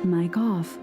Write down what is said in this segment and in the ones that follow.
Mic off.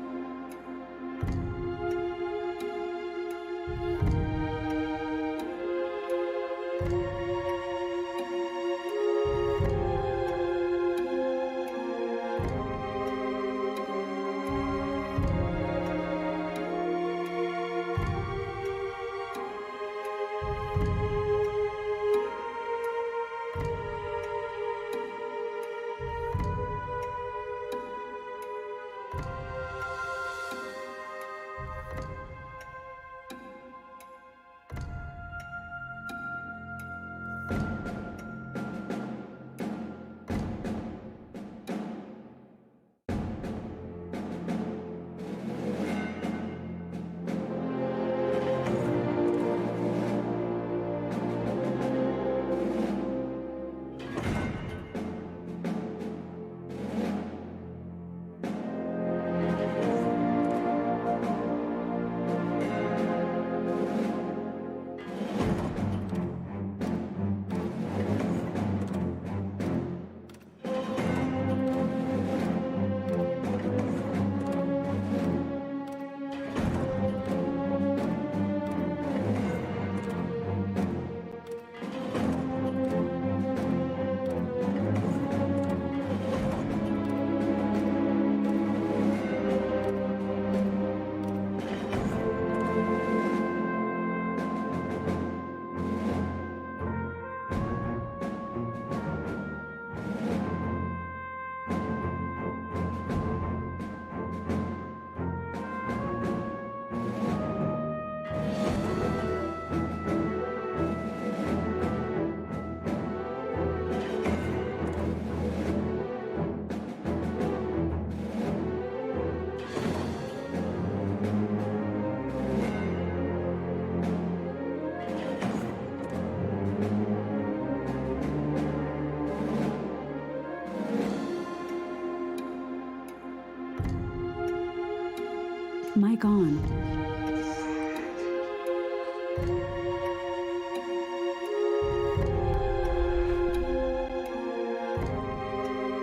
Mic on.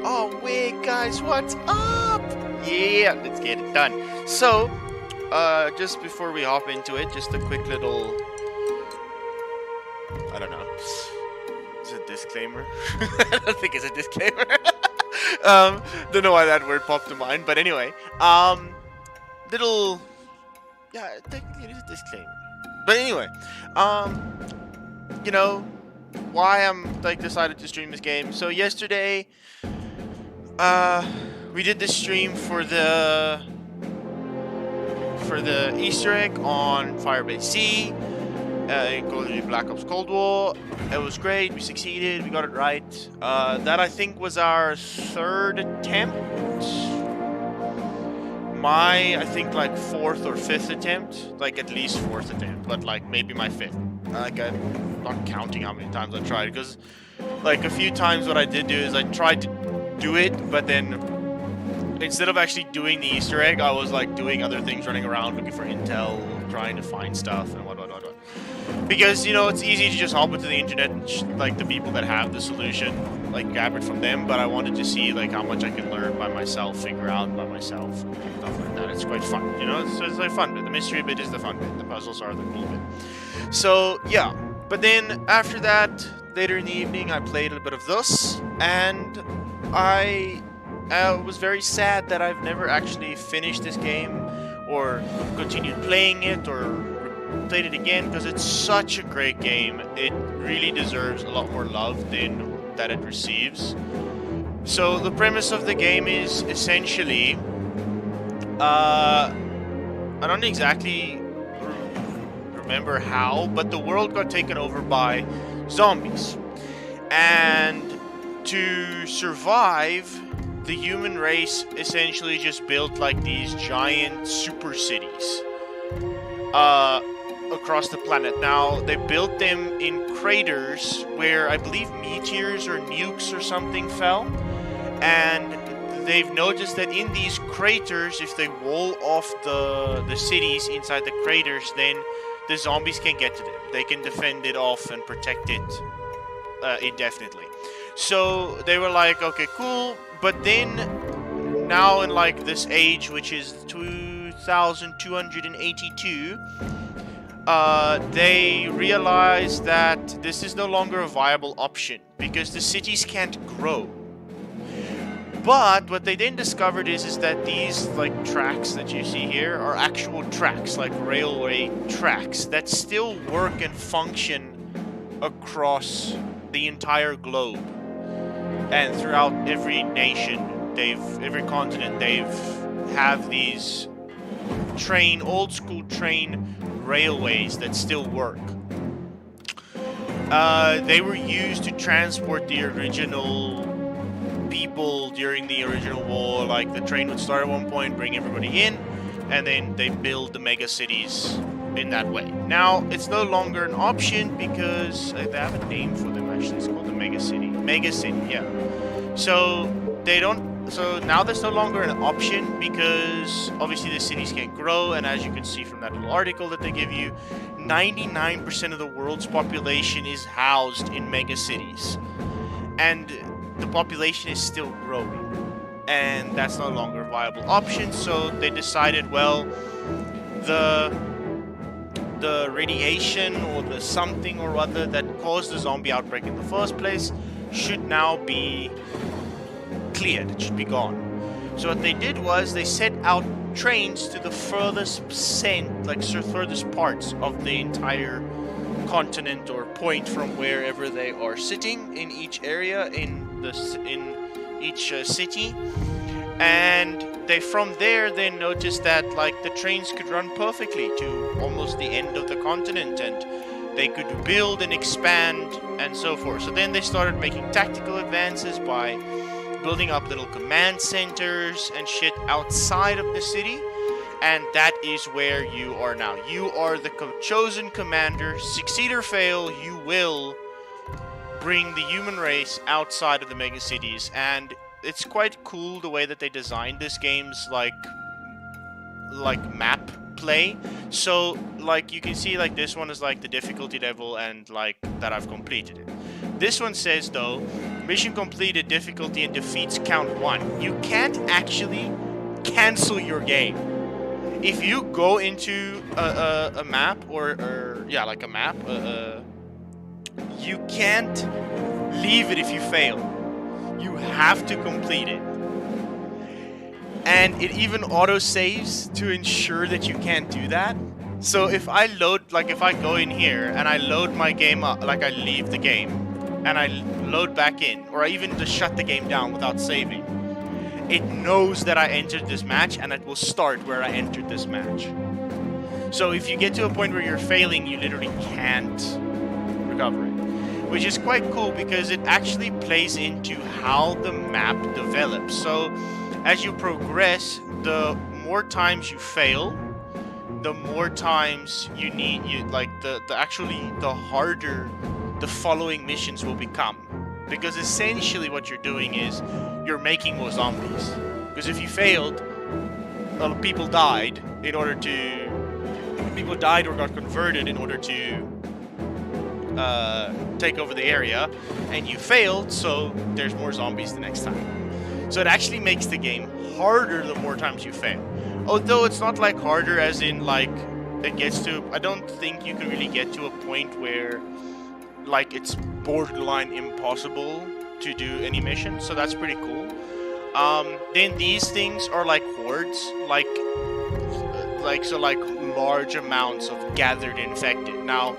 Oh wait, guys, what's up? Yeah, let's get it done. So, just before we hop into it, just a quick little, I don't know, is it a disclaimer? I don't think it's a disclaimer. Don't know why that word popped to mind, but anyway, little, yeah, technically it is a disclaimer. But anyway, you know, why I'm like decided to stream this game. So yesterday, we did this stream for the Easter egg on Firebase C, in Call of Duty Black Ops Cold War. It was great. We succeeded. We got it right. That I think was our third attempt. I think like fourth or fifth attempt, like at least fourth attempt, but like maybe my fifth. Like I'm not counting how many times I tried, because like a few times what I did do is I tried to do it, but then instead of actually doing the Easter egg, I was like doing other things, running around looking for intel, trying to find stuff and what. Because, you know, it's easy to just hop into the internet and like the people that have the solution, like grab it from them, but I wanted to see like how much I can learn by myself, figure out by myself, stuff like that. It's quite fun, you know, it's like fun bit. The mystery bit is the fun bit, the puzzles are the cool bit. So, yeah, but then after that, later in the evening, I played a bit of this, and I was very sad that I've never actually finished this game, or continued playing it, or played it again, because it's such a great game. It really deserves a lot more love than that it receives. So the premise of the game is essentially, I don't exactly remember how, but the world got taken over by zombies, and to survive, the human race essentially just built like these giant super cities across the planet. Now, they built them in craters where I believe meteors or nukes or something fell, and they've noticed that in these craters, if they wall off the cities inside the craters, then the zombies can get to them. They can defend it off and protect it indefinitely. So they were like, okay, cool, but then now in like this age, which is 2282, they realize that this is no longer a viable option because the cities can't grow. But what they then discovered is that these like tracks that you see here are actual tracks, like railway tracks that still work and function across the entire globe and throughout every nation. Every continent, have these old school train railways that still work. They were used to transport the original people during the original war. Like the train would start at one point, bring everybody in, and then they build the mega cities in that way. Now it's no longer an option because they have a name for them actually. It's called the mega city. Mega city, yeah. So now there's no longer an option because obviously the cities can't grow, and as you can see from that little article that they give you, 99% of the world's population is housed in mega cities. And the population is still growing. And that's no longer a viable option, so they decided, well, the radiation or the something or other that caused the zombie outbreak in the first place should now be cleared. It should be gone. So what they did was they set out trains to the furthest furthest parts of the entire continent or point from wherever they are sitting in each area in each city, and they from there then noticed that like the trains could run perfectly to almost the end of the continent, and they could build and expand and so forth. So then they started making tactical advances by building up little command centers and shit outside of the city, and that is where you are now. You are the chosen commander. Succeed or fail, you will bring the human race outside of the mega cities, and it's quite cool the way that they designed this game's like map play. So like you can see, like this one is like the difficulty level and like that I've completed it. This one says though, mission completed, difficulty and defeats count 1. You can't actually cancel your game. If you go into a map or yeah, like a map, you can't leave it if you fail. You have to complete it. And it even auto-saves to ensure that you can't do that. So if I if I go in here and I load my game up, like I leave the game and I load back in, or I even just shut the game down without saving, it knows that I entered this match and it will start where I entered this match. So if you get to a point where you're failing, you literally can't recover it. Which is quite cool because it actually plays into how the map develops. So as you progress, the more times you fail, the more times the harder the following missions will become. Because essentially what you're doing is you're making more zombies. Because if you failed, people died or got converted in order to take over the area, and you failed, so there's more zombies the next time. So it actually makes the game harder the more times you fail. Although it's not like harder as in like it gets to, I don't think you can really get to a point where like it's borderline impossible to do any mission, so that's pretty cool. Then these things are like hordes, like large amounts of gathered infected. Now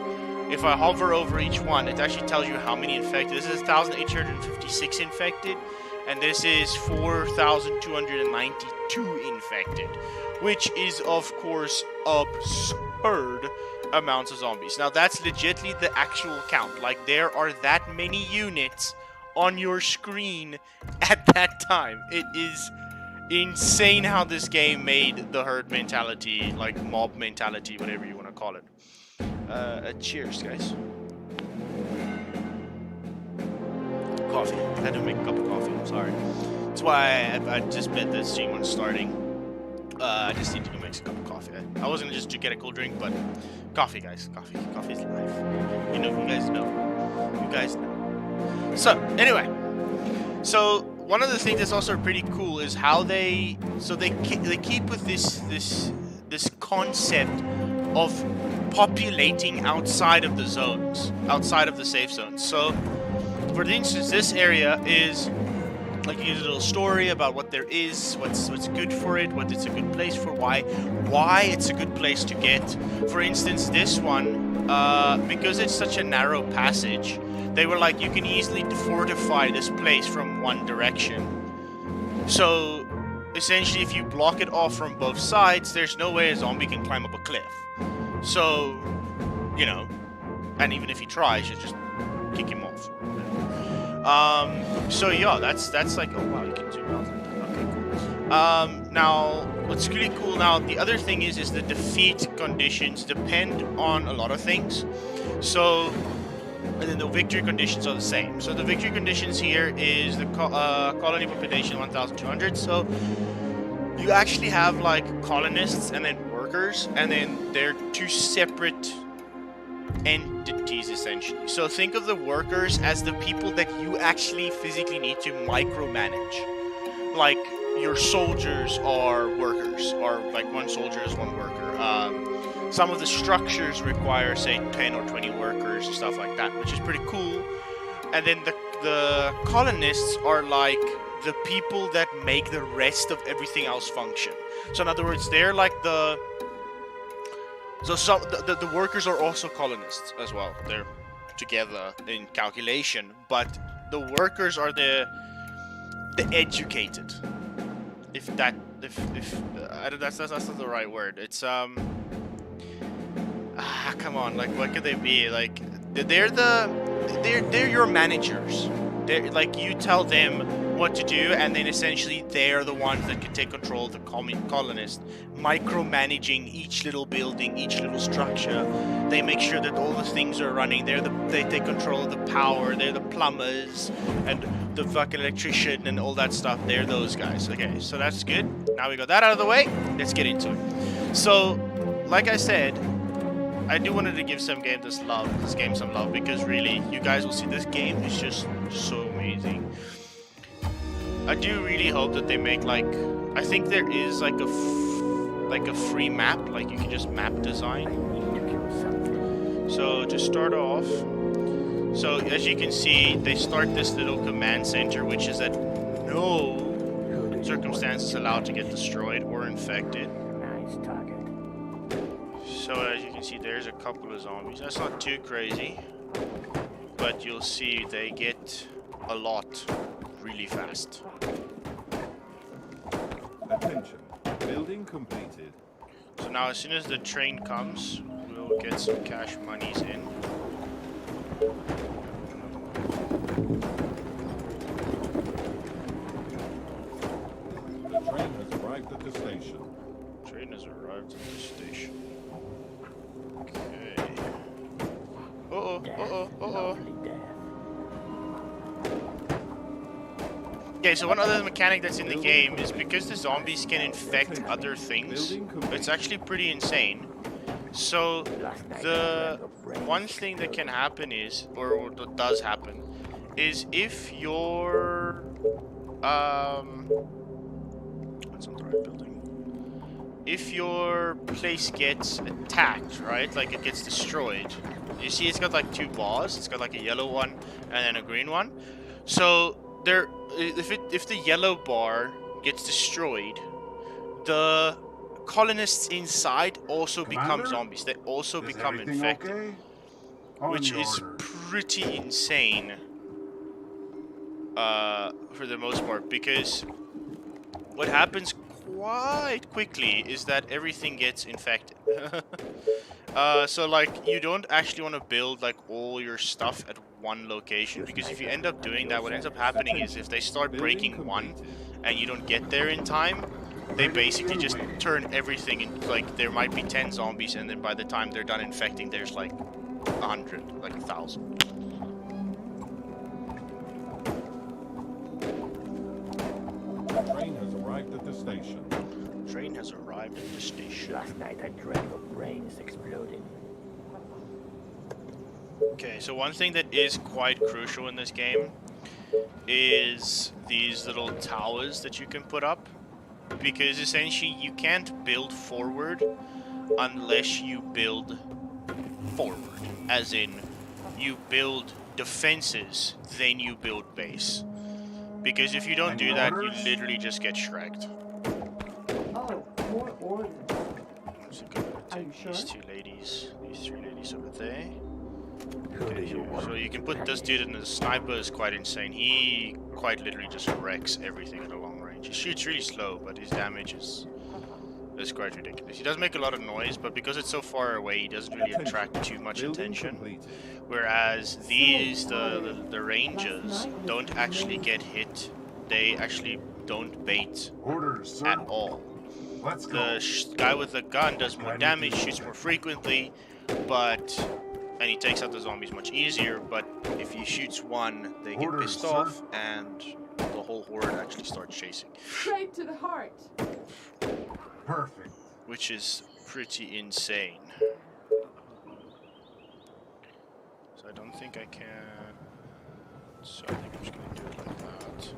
if I hover over each one, it actually tells you how many infected. This is 1,856 infected, and this is 4,292 infected, which is, of course, absurd amounts of zombies. Now, that's legitimately the actual count. Like, there are that many units on your screen at that time. It is insane how this game made the herd mentality, like mob mentality, whatever you want to call it. Cheers, guys. Coffee. I had to make a cup of coffee. I'm sorry. That's why I just bet the stream was starting. I just need to go make a cup of coffee. I wasn't just to get a cool drink, but coffee, guys. Coffee. Coffee is life. You know. You guys know. You guys know. So, anyway. So, one of the things that's also pretty cool is how they keep with this concept of populating outside of the zones, outside of the safe zones. So, for instance, this area is like a little story about what there is, what's good for it, what it's a good place for, why it's a good place to get. For instance, this one, because it's such a narrow passage, they were like, you can easily fortify this place from one direction. So essentially, if you block it off from both sides, there's no way a zombie can climb up a cliff. So, you know, and even if he tries, you just kick him off. So yeah, that's like, oh wow, you can zoom out. Okay, cool. Now, what's really cool now, the other thing is the defeat conditions depend on a lot of things. So, and then the victory conditions are the same. So the victory conditions here is the colony population 1,200. So you actually have like colonists and then workers, and then they're two separate entities essentially. So think of the workers as the people that you actually physically need to micromanage. Like your soldiers are workers, or like one soldier is one worker. Some of the structures require, say, 10 or 20 workers and stuff like that, which is pretty cool. And then the colonists are like the people that make the rest of everything else function. So in other words, they're like the workers are also colonists as well. They're together in calculation, but the workers are the educated. If I don't, that's not the right word. It's come on, like what could they be? Like they're your managers. They're like, you tell them what to do, and then essentially they're the ones that can take control of the colonists, micromanaging each little building, each little structure. They make sure that all the things are running. They take control of the power. They're the plumbers and the fucking electrician and all that stuff. They're those guys. Okay, so that's good. Now we got that out of the way. Let's get into it. So, like I said, I do wanted to give this game some love, because really, you guys will see this game is just so amazing. I do really hope that they make, like, I think there is like a free map, like you can just map design. So to start off, so as you can see, they start this little command center, which is at no circumstances allowed to get destroyed or infected. Nice target. So as you can see, there's a couple of zombies. That's not too crazy, but you'll see they get a lot really fast. Attention, building completed. So now as soon as the train comes, we'll get some cash monies in. The train has arrived at the station. Train has arrived at the station. Okay. Lovely death. Okay, so one other mechanic that's in the game is because the zombies can infect other things, it's actually pretty insane. So the one thing that can happen is, or what does happen, is if your that's not the right building. If your place gets attacked, right, like it gets destroyed, you see it's got like two bars. It's got like a yellow one and then a green one. So there, if the yellow bar gets destroyed, the colonists inside also become zombies. They also become infected, okay? which is pretty insane for the most part, because what happens quite quickly is that everything gets infected. So like, you don't actually want to build like all your stuff at one location, because if you end up doing that, what ends up happening is if they start breaking one and you don't get there in time, they basically just turn everything in, like there might be 10 zombies, and then by the time they're done infecting, there's like 100, like 1,000. The train has arrived at the station. Train has arrived at the station. Last night I dreamt of brains exploding. Okay, so one thing that is quite crucial in this game is these little towers that you can put up. Because essentially you can't build forward unless you build forward. As in, you build defenses, then you build base. Because if you don't do that, you literally just get shreked. Oh, more orders. So go Are you take sure? these two ladies, these three ladies over there. Who do you want? So you can put this dude in the sniper is quite insane. He quite literally just wrecks everything at a long range. He shoots really slow, but his damage is quite ridiculous. He does make a lot of noise, but because it's so far away, he doesn't really attract too much attention. Whereas these, the rangers, don't actually get hit. They actually don't bait Orders, sir. at all. Let's go. The guy with the gun does more damage, shoots more frequently, and he takes out the zombies much easier, but if he shoots one, they get Orders, pissed sir. off, and the whole horde actually starts chasing. Straight to the heart. Perfect. Which is pretty insane. So I don't think I can... So I think I'm just gonna do it like that.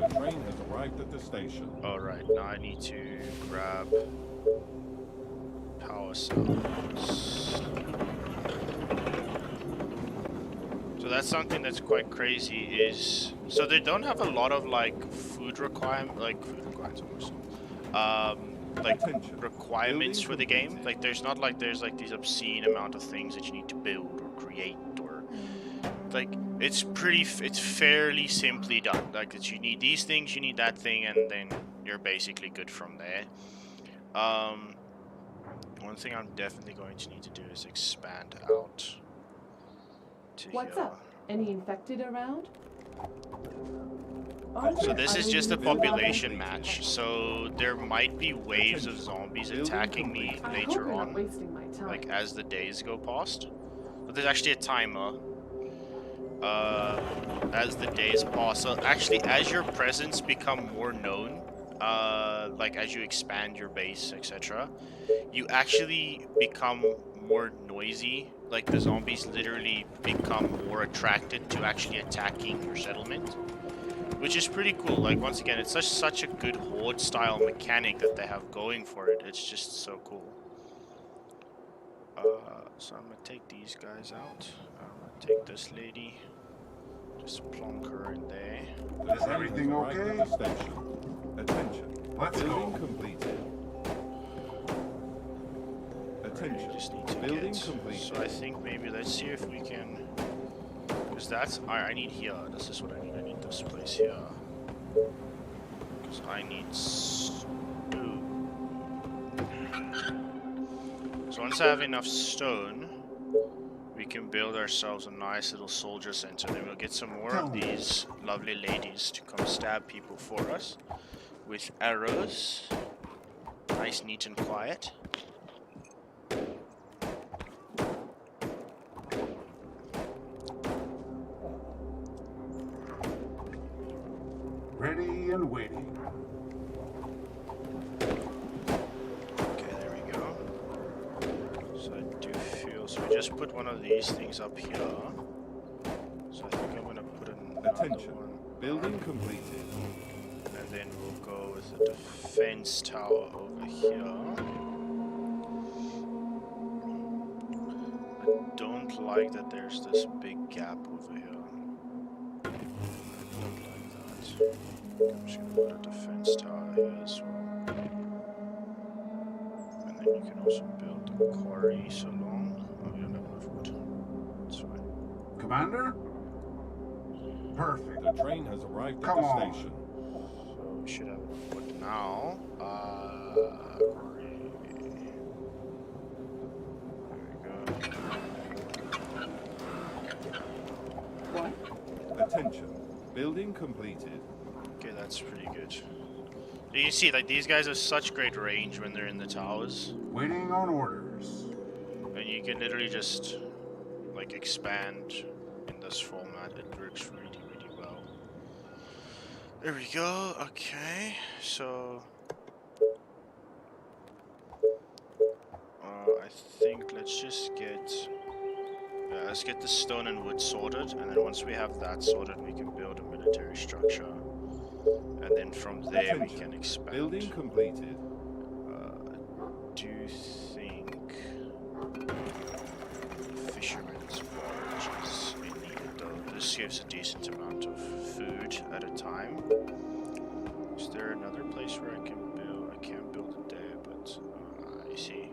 The train has arrived at the station. Alright, now I need to grab power cells. So that's something that's quite crazy is... So they don't have a lot of like food requirements almost. Requirements for the game. Like there's not like there's like these obscene amount of things that you need to build or create or like it's fairly simply done. Like that you need these things, you need that thing, and then you're basically good from there. One thing I'm definitely going to need to do is expand out to What's here. up? Any infected around? So this is just a population match, so there might be waves of zombies attacking me later on, like as the days go past. But there's actually a timer as the days pass. So actually, as your presence become more known, like as you expand your base, etc., you actually become more noisy. Like the zombies literally become more attracted to actually attacking your settlement. Which is pretty cool. Like once again, it's such a good horde style mechanic that they have going for it. It's just so cool. So I'm gonna take these guys out. I'm gonna take this lady. Just plonk her in there. Is everything okay? Station. Attention. Let's Building go. completed. Attention. You just need to Building get. completed. So I think maybe let's see if we can. Because that's I need here. This is what I need. I need this place here. Because I need stone. So once I have enough stone, we can build ourselves a nice little soldier center. Then we'll get some more of these lovely ladies to come stab people for us with arrows. Nice, neat, and quiet. Ready and waiting. Okay, there we go. So I do feel so. We just put one of these things up here. So I think I'm gonna put another Attention. one. Building completed. And then we'll go with the defense tower over here. I don't like that there's this big gap over here. I don't like that. I'm just gonna put a defense tower here as well. And then you can also build a quarry so long. Oh, we don't have enough wood. That's fine. Commander? Perfect. The train has arrived at Come the on. station. So we should have wood now. What? Attention. Building completed. Okay, that's pretty good. You can see, like, these guys have such great range when they're in the towers. Waiting on orders. And you can literally just, like, expand in this format. It works really, really well. There we go. Okay, so... I think let's just get Yeah, let's get the stone and wood sorted, and then once we have that sorted, we can build a military structure. And then from there we can expand. Building completed. Do you think fisherman's barge is in need though? This gives a decent amount of food at a time. Is there another place where I can build? I can't build it there, but I see.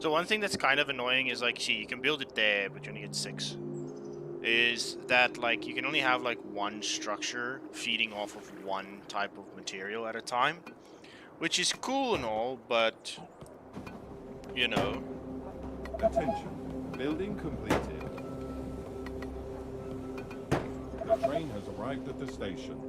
So one thing that's kind of annoying is like, see, you can build it there, but you only get 6. Is that like you can only have like one structure feeding off of one type of material at a time, which is cool and all, but you know. Attention. Building completed. The train has arrived at the station.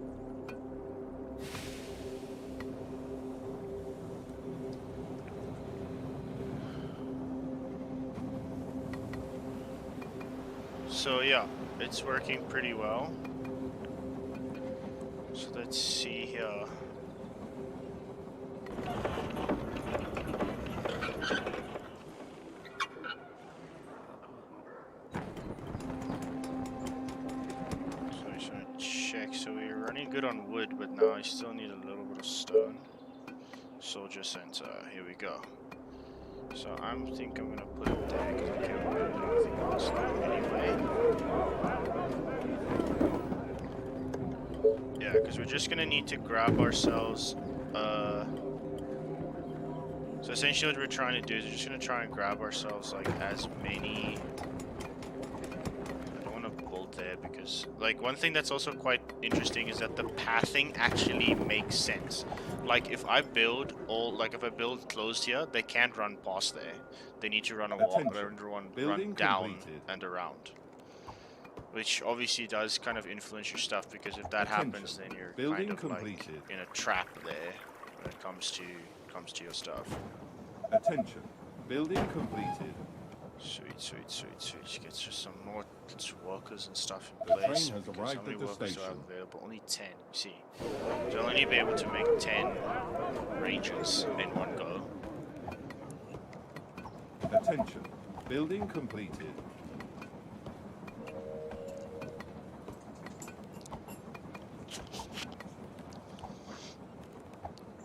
So yeah, it's working pretty well. So let's see here. So I just want to check. So we're running good on wood, but now I still need a little bit of stone. Soldier center. Here we go. So I'm gonna put it there because I can't build anything else now anyway. Yeah, because we're just gonna need to grab ourselves. So essentially, what we're trying to do is we're just gonna try and grab ourselves like as many. I don't want to build there because like one thing that's also quite interesting is that the pathing actually makes sense. Like if I build closed here, they can't run past there. They need to run a wall, run down and around. Which obviously does kind of influence your stuff because if that happens, then you're kind of like in a trap there when it comes to your stuff. Attention. Building completed. Sweet. Get just some more workers and stuff in place. Train has Because arrived how many at the workers do I have station. available? Only 10. You see, so I'll only be able to make 10 rangers in one go. Attention. Building completed.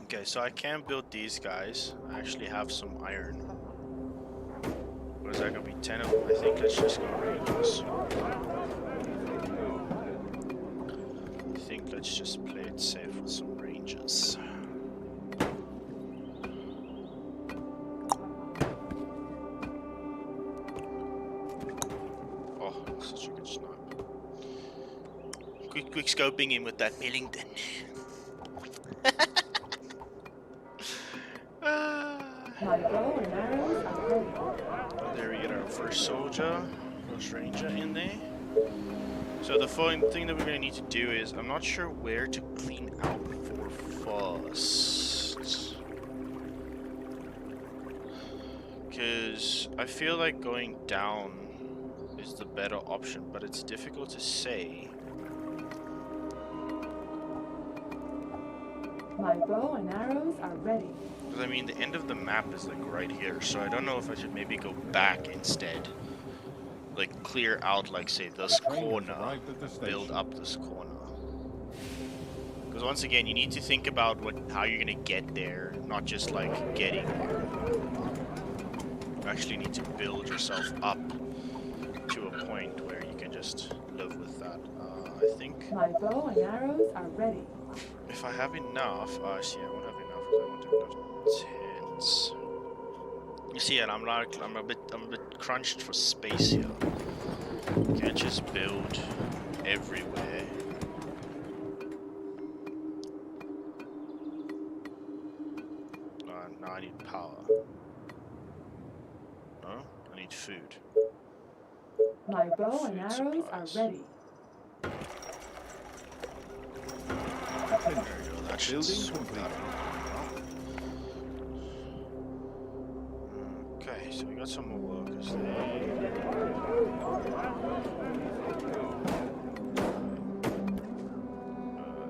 Okay, so I can build these guys. I actually have some iron. What is that gonna be? 10 of them? I think let's just go rangers. I think let's just play it safe with some rangers. Oh, such a good snipe. Quick scoping in with that Millington. My bow and arrows are ready. There we get our first soldier, first ranger in there. So the thing that we're going to need to do is, I'm not sure where to clean out for first. Because I feel like going down is the better option, but it's difficult to say. My bow and arrows are ready. Because I mean, the end of the map is like right here, so I don't know if I should maybe go back instead. Like clear out, like say this corner, build up this corner. Because once again, you need to think about how you're gonna get there, not just like getting there. You actually need to build yourself up to a point where you can just live with that. I think. My bow and arrows are ready. If I have enough, see, I won't have enough because I won't have enough tents. You see, and I'm a bit crunched for space here. You can't just build everywhere. Now I need power. No, I need food. My bow and Food arrows supplies. are ready. There we go. That should sort that out. Okay, so we got some more workers there.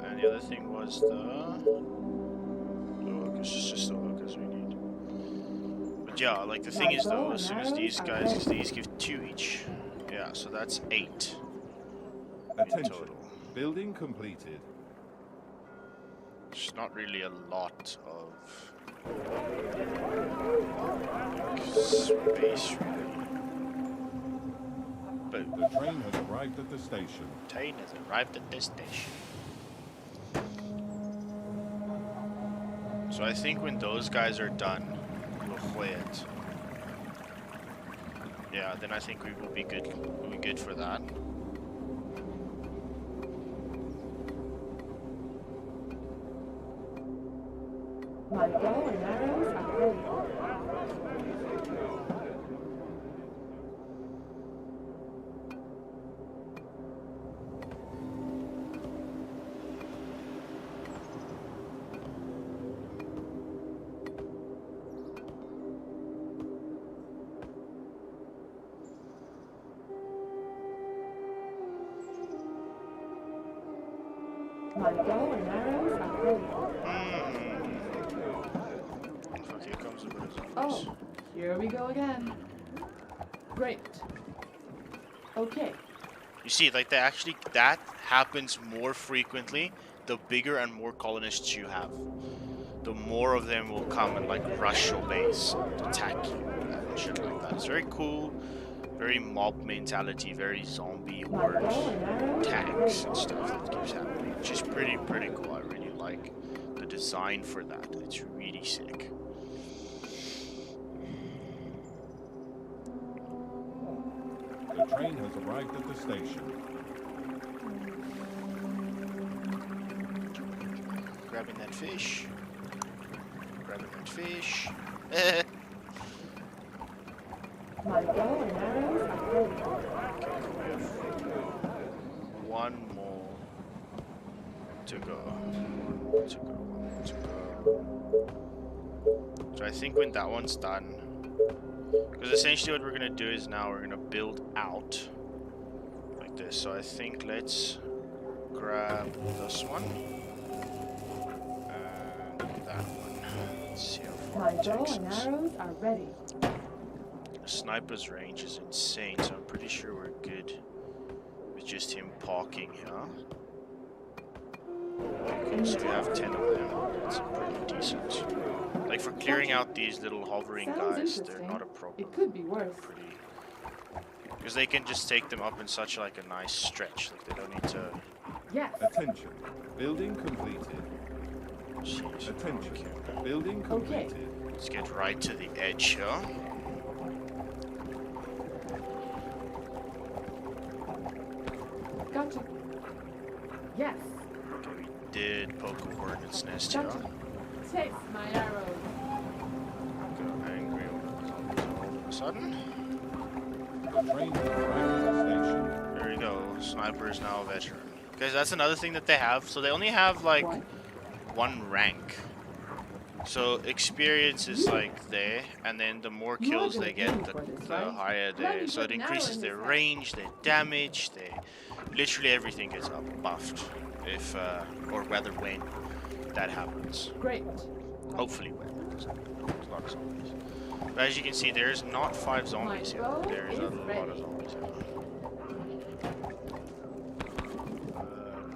And the other thing was the workers, just the workers we need. But yeah, like the thing is though, as soon as these guys, because these give 2 each. Yeah, Yeah, so that's 8 in Attention. total. Building completed. It's not really a lot of space, really. But The train has arrived at the station. train has arrived at this station. So I think when those guys are done, we'll quit. Yeah, then I think we will be good. We'll be good for that. My bow and arrows are ready. My bow and arrows are ready. Fuck, here comes the zombies. Oh, here we go again. Great. Okay. You see, like that happens more frequently the bigger and more colonists you have. The more of them will come and like rush your base, attack you, and shit like that. It's very cool, very mob mentality, very zombie horde attacks and stuff that keeps happening, which is pretty cool. I really like the design for that. It's really sick. The train has arrived at the station. Grabbing that fish. Grabbing that fish. My bow and arrows are ready. We have one more to go. One more to go. So I think when that one's done, because essentially what we're gonna do is now we're gonna build out like this. So I think let's grab this one and that one. Let's see how far My it bow takes and us. arrows are ready. The sniper's range is insane, so I'm pretty sure we're good with just him parking here. Okay, so we have 10 of them. That's pretty decent. Like for clearing out these little hovering Sounds guys, they're interesting. not a problem. It could be worse. Pretty, because they can just take them up in such like a nice stretch. Like they don't need to. Yes. Attention. Building completed. Jeez, Attention. okay. Building completed. Let's get right to the edge here. Gotcha. Yes. Okay, we did poke a hornet's nest here. Gotcha. Taste my arrows. Got angry all of a sudden. The train has arrived at the station. There we go. Sniper is now a veteran. Guys, that's another thing that they have. So they only have like What? one rank. So experience is like there, and then the more You are kills gonna they get, aim for this, the right? higher Let they. me So it put an arrow increases in their his head. range, their damage, their literally everything gets up buffed if or rather when that happens. Great. Hopefully when. Because there's a lot of zombies. But as you can see, there's not 5 zombies here. bow There's a is lot ready. of zombies here.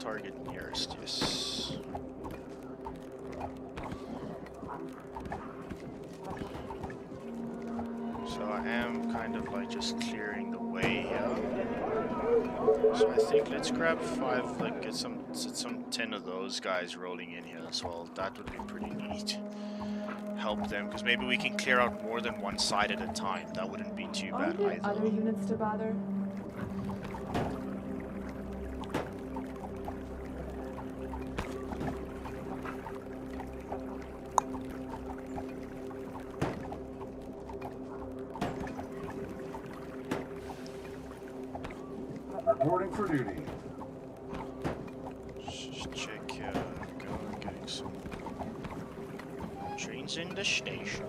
Target nearest, yes. So I am kind of like just clearing the way here. So I think let's grab 5, like get some 10 of those guys rolling in here as well. That would be pretty neat. Help them, because maybe we can clear out more than one side at a time. That wouldn't be too Are bad there either. other units to bother? Reporting for duty. Just check here. Go and getting some trains in the station.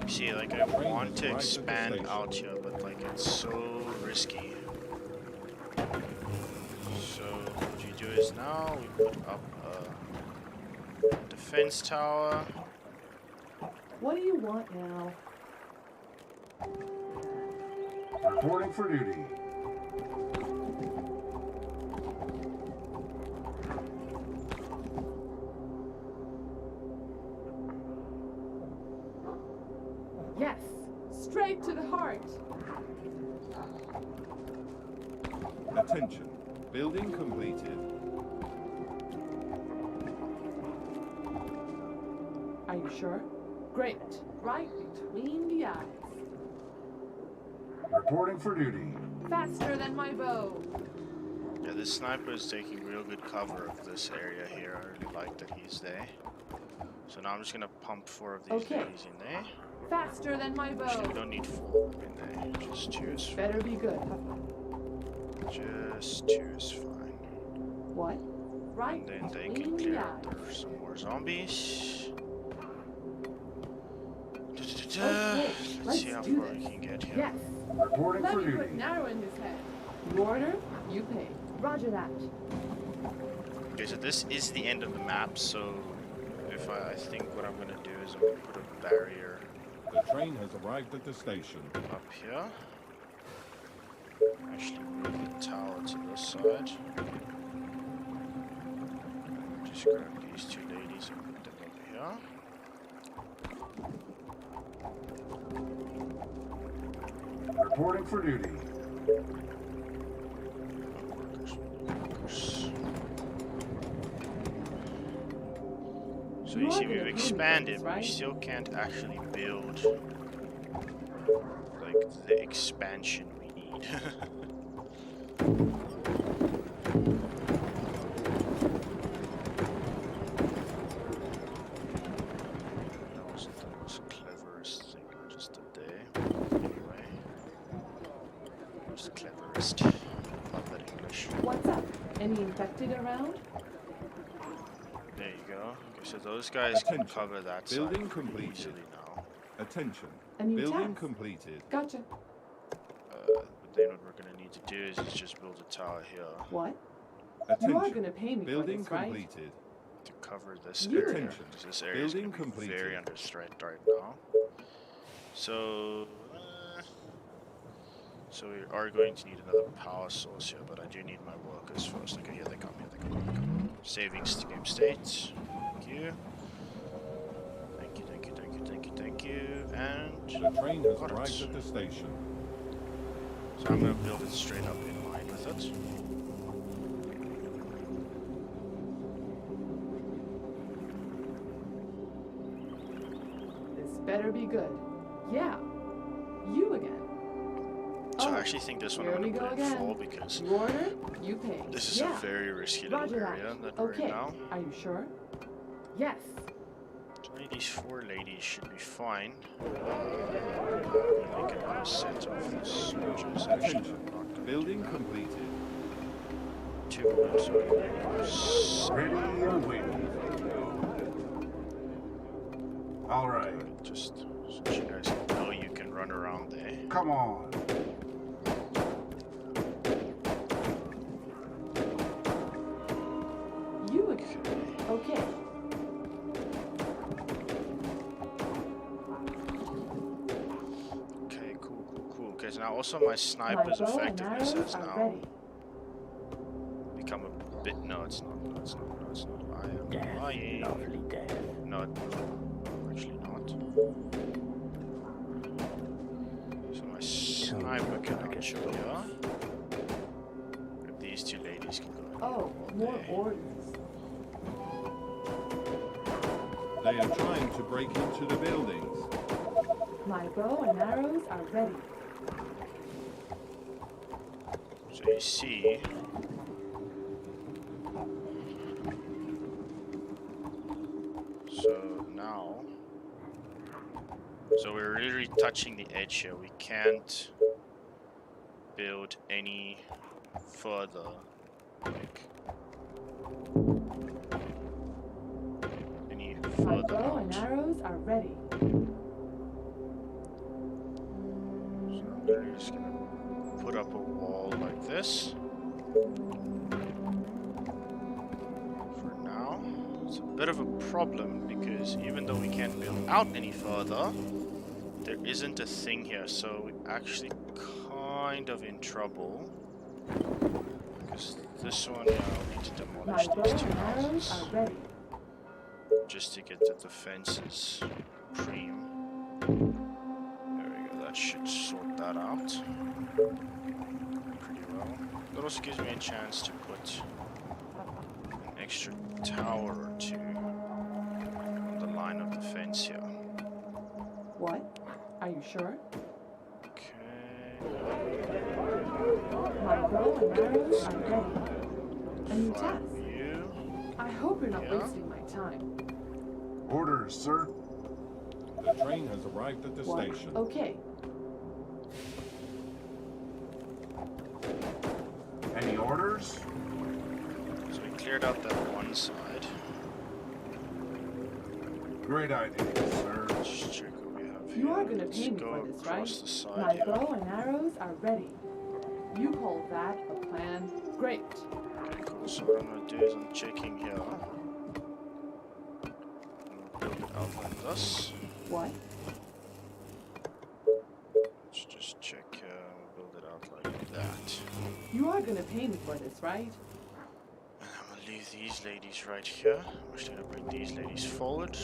See, like I want to expand out here, but like it's so risky. So what you do is now we put up a defense tower. What do you want now? Reporting for duty. Yes. Straight to the heart. Attention. Building completed. Are you sure? Great. Right between the eyes. Reporting for duty. Faster than my bow. Yeah, this sniper is taking real good cover of this area here. I really like that he's there. So now I'm just gonna pump 4 of these Okay. ladies in there. Faster than my Actually, we bow. don't need 4 in there. Just 2 is fine. Better be good. Just 2 is fine. What? Right And then they between can the clear out eyes. there some more zombies. Okay, Let's see let's how do far we this. can get here. Yes. Reporting Let for me put duty. an arrow in his head. You order, you pay. Roger that. Okay, so this is the end of the map, so if I think what I'm gonna do is I'm gonna put a barrier The train has arrived at the station. up here. Actually move the tower to this side. Just grab these 2 ladies and put them over here. Reporting for duty. Workers. So You you are see gonna we've pay me for expanded, this, but we right? still can't actually build like the expansion we need. That wasn't the most cleverest thing I just did there. Anyway. Most cleverest. Love that English. What's up? Any infected around? There you go. Okay, so those guys can Attention. cover that Building side pretty completed. easily now. Attention. A new Building task. completed. Gotcha. But then what we're gonna need to do is just build a tower here What? Attention. You are gonna pay me Building for this, right? completed. to cover this You. area. Attention. 'Cause this area is Building gonna be completed. very under threat right now. So we are going to need another power source here, but I do need my workers first. Okay, here they come, here they come, here they come. Savings to game state. Thank you. Thank you, thank you, thank you, thank you, thank you. And The train has got arrived it. at the station. So I'm gonna build it straight up in line with it. This better be good. Yeah. You again. So Oh, I actually think this one here I'm we gonna go put in again. full because You order, you pay. this is yeah. a very risky little Roger area that. that we're Okay. in now. Are you sure? Yes. So maybe these 4 ladies should be fine. They can have a set of soldiers. Actually, Attention. I'm not gonna Building do that. completed. 2 more, so I'm gonna go Ready and waiting. All right. just so you guys know you can run around there. Come on. You again. Okay. Okay, cool, cool, cool. Okay, so now also my sniper's My bow and effectiveness arrows has are now ready. become a bit. No, it's not. No, it's not. No, it's not. I am Death, lying. lovely death. No, actually not. So my sniper can now show here. And these 2 ladies can go. Oh, more there. orders. They are trying to break into the buildings. My bow and arrows are ready. So you see, so now, so we're really touching the edge here. We can't build any further, like, any My further bow and out. arrows are ready. So I'm literally just gonna put up a wall like this. For now, it's a bit of a problem because even though we can't build out any further, there isn't a thing here, so we actually kind of in trouble. Because this one, yeah, I'll need to demolish My bow these two and arrows houses. are ready. Just to get the defenses prime. There we go, that should sort that out pretty well. That also gives me a chance to put an extra tower or two on the line of defense here. What? Are you sure? Okay. My bow and arrows are ready. A new Fire task. you. I hope you're not Yeah. wasting my time. Orders, sir. The train has arrived at the What? station. Okay. Any orders? So we cleared out that one side. Great idea, sir. Let's just check what we have here. You are gonna Let's pay me go for this, across right? the side My here. bow and arrows are ready. You call that a plan? Great. Okay, cool. So what I'm gonna do is I'm checking here. Build it out like this. What? Let's just check. Build it out like that. You are gonna pay me for this, right? And I'm gonna leave these ladies right here. I'm just gonna bring these ladies forward.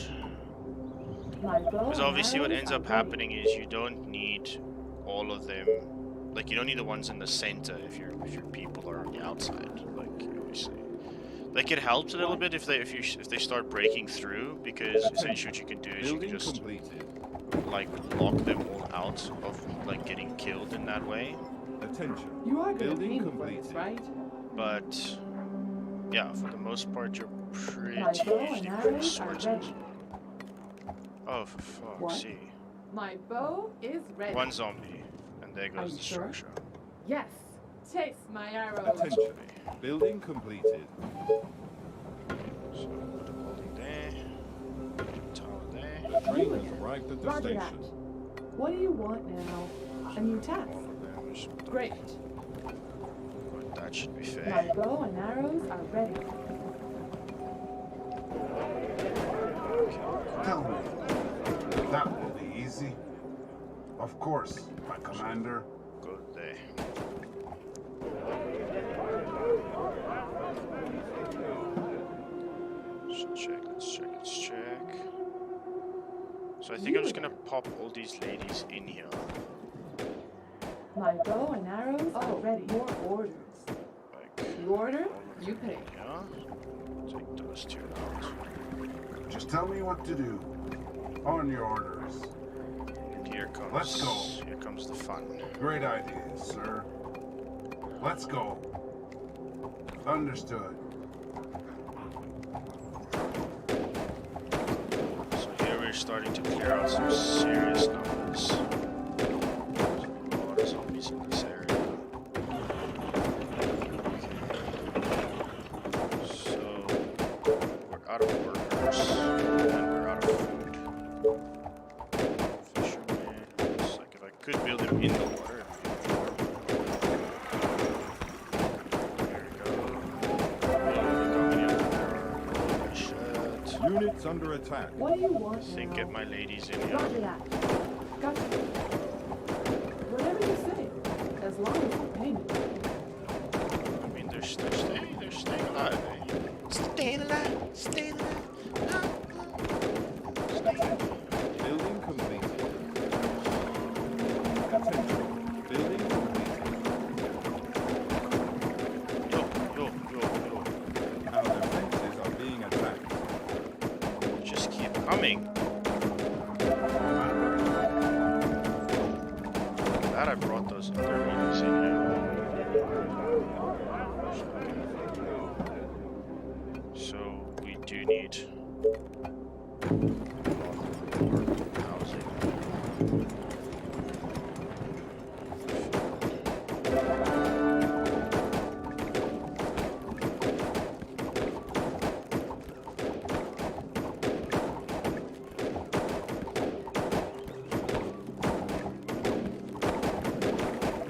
My bow Because and obviously what arrows ends are up ready. happening is you don't need all of them. Like you don't need the ones in the center if your people are on the outside. Like obviously, like it helps a little bit if they start breaking through, because essentially what you can do is you can Building just completed. like lock them all out of like getting killed in that way. Attention. You are gonna Building pay me for completed. this, right? But yeah, for the most part you're pretty My bow and usually pretty arrows are sorted. ready. Oh, for fuck's What? sake. My bow is ready. One zombie, and there Are goes you the sure? structure. Yes. Taste my arrows. Attention. Building completed. So put a building there, tower there. The train has arrived at the Roger that. station. What do you want now? A new task. All of them is done. Great. But that should be My fair. bow and arrows are ready. Tell me. That will be easy. Of course, my commander. Go there. Let's check. So I think I'm just gonna pop all these ladies in here. My bow and arrows are ready. More orders. Like You order, all of you them pay. in here. Take those two out. Just tell me what to do. On your orders. And here comes Let's go. Here comes the fun. Great idea, sir. Let's go. Understood. So here we're starting to clear out some serious numbers. There's a lot of zombies in this area. Okay. So we're out of workers and we're out of food. Fishermen. It's like if I could build them in the water. There we go. Units under attack. What do you I want think now? get my ladies in here. Roger that. Gotcha. Whatever you say, as long as you pay me. I mean, they're staying alive, eh? Staying alive, staying alive. Building completed. Attention. Building completed. Yo. Our defenses are being attacked. Just keep coming. Glad I brought those other ladies in here. So we do need a lot more housing.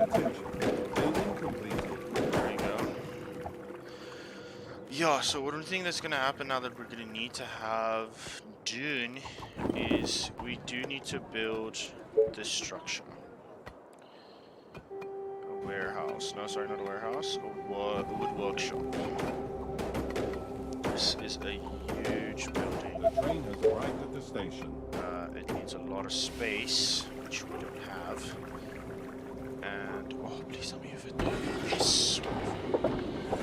Attention. Building completed. There we go. Yeah, so one thing that's gonna happen now that we're gonna need to have done is we do need to build this structure. warehouse. No, sorry, not a warehouse. A wood workshop. This is a huge building. The train has arrived at the station. It needs a lot of space, which we don't have. And oh, please tell me if it is.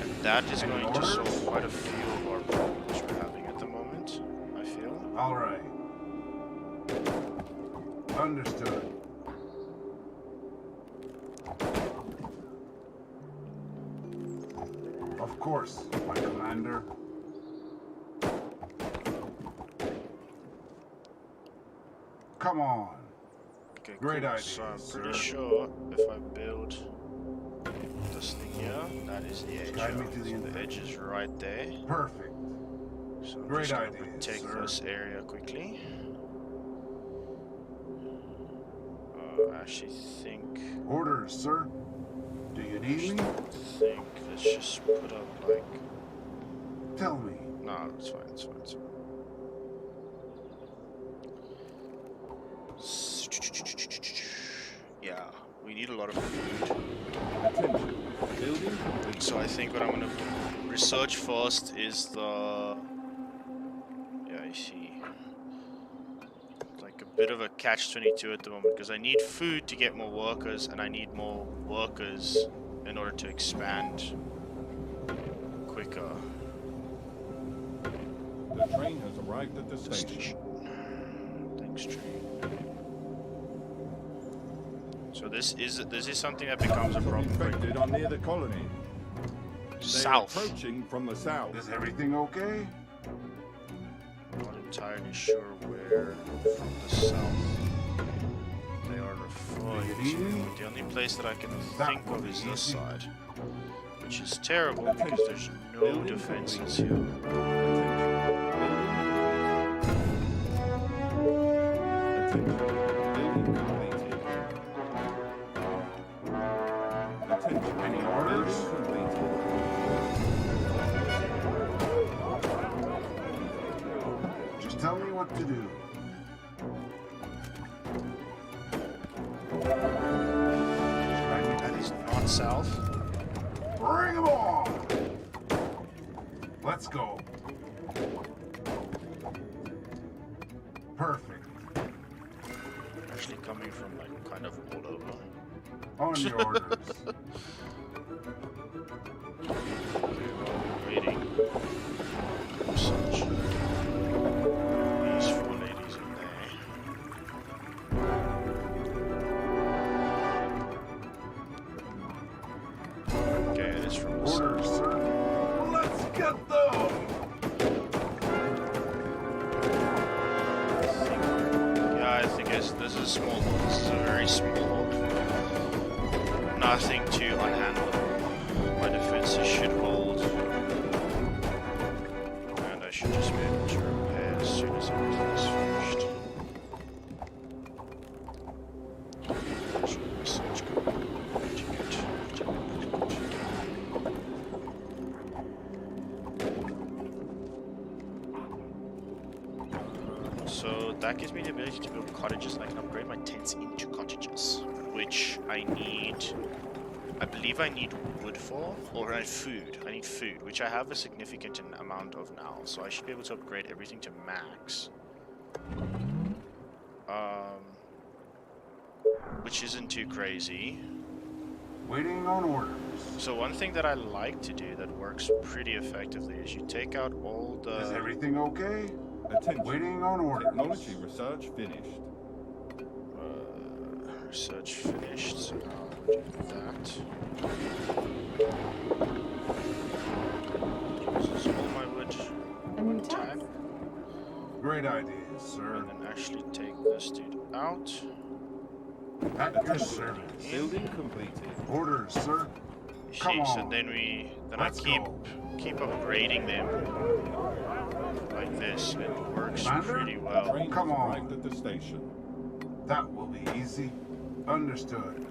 And that is going to solve quite a few of our problems we're having at the moment, I feel. All right. Understood. Of course, my commander. Come on. Okay, Great cool. idea, So I'm pretty sir. sure if I build this thing here, that is the edge. Guide me yeah. to the So end. the edge is right there. Perfect. So I'm Great just gonna idea, protect sir. this area quickly. I actually think Orders, sir. Do you need me? let's just put up like Tell me. no, it's fine, it's fine, it's fine. Yeah, we need a lot of food. Attention. Building complete. So I think what I'm gonna research first is the yeah, I see. Like a bit of a catch-22 at the moment because I need food to get more workers and I need more workers in order to expand quicker. The train has arrived at the station. Thanks, train. So this is something that becomes a problem. Infected are near the colony. They are South. approaching from the south. Is everything okay? Not entirely sure where from the south they are referring to. The only place that I can think of is this side, which is terrible because there's no defenses here. Any orders? Just tell me what to do. That is not south. Bring 'em on! Let's go. Perfect. Actually coming from like kind of all over. On your orders. Okay, while we're waiting, research these four ladies in there. Okay, it is from the south. Orders, sir. Let's get them! Yeah, I think this is a small hole. This is a very small hole. Nothing too unhandleable. My defenses should hold. And I should just be able to repair as soon as everything is finished. Actually, research pretty good. So that gives me the ability to build cottages, and I can upgrade my tents into cottages, which I need. I believe I need wood for, or I need food. I need food, which I have a significant amount of now, so I should be able to upgrade everything to max. Which isn't too crazy. Waiting on orders. So one thing that I like to do that works pretty effectively is you take out all the... Is everything okay? Attention. Waiting on orders. Technology research finished. Research finished, so now we'll do that. Uses all my wood A new one task. time, Great idea, sir. and then actually take this dude out. At your service. Building completed. Orders, sir. You Come see, so on. then I Let's go. keep upgrading them like this. It works Commander? pretty well. Train Come has on. arrived at the station. That will be easy. Understood.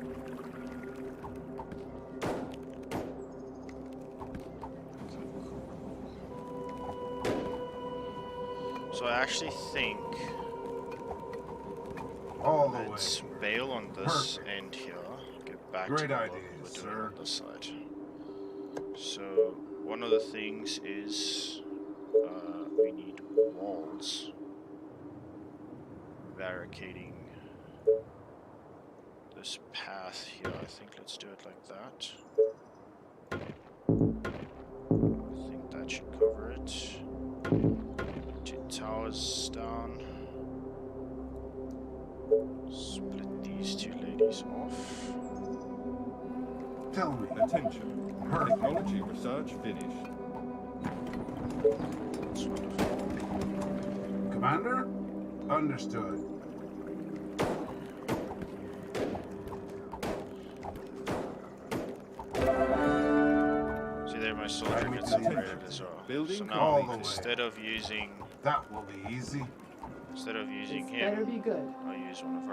So I actually think All the way. let's bail on this Perfect. end here. Get back Great to what idea, we were doing sir. on this side. So one of the things is we need walls barricading this path here. I think let's do it like that. I think that should cover it. 2 towers down. Split these 2 ladies off. Tell me. Attention. Perfect. Technology research finished. That's wonderful. Commander? Understood. See there, my soldier gets upgraded as well. Building So all now the way. instead of using That will be easy. This better him, be good. I'll use one of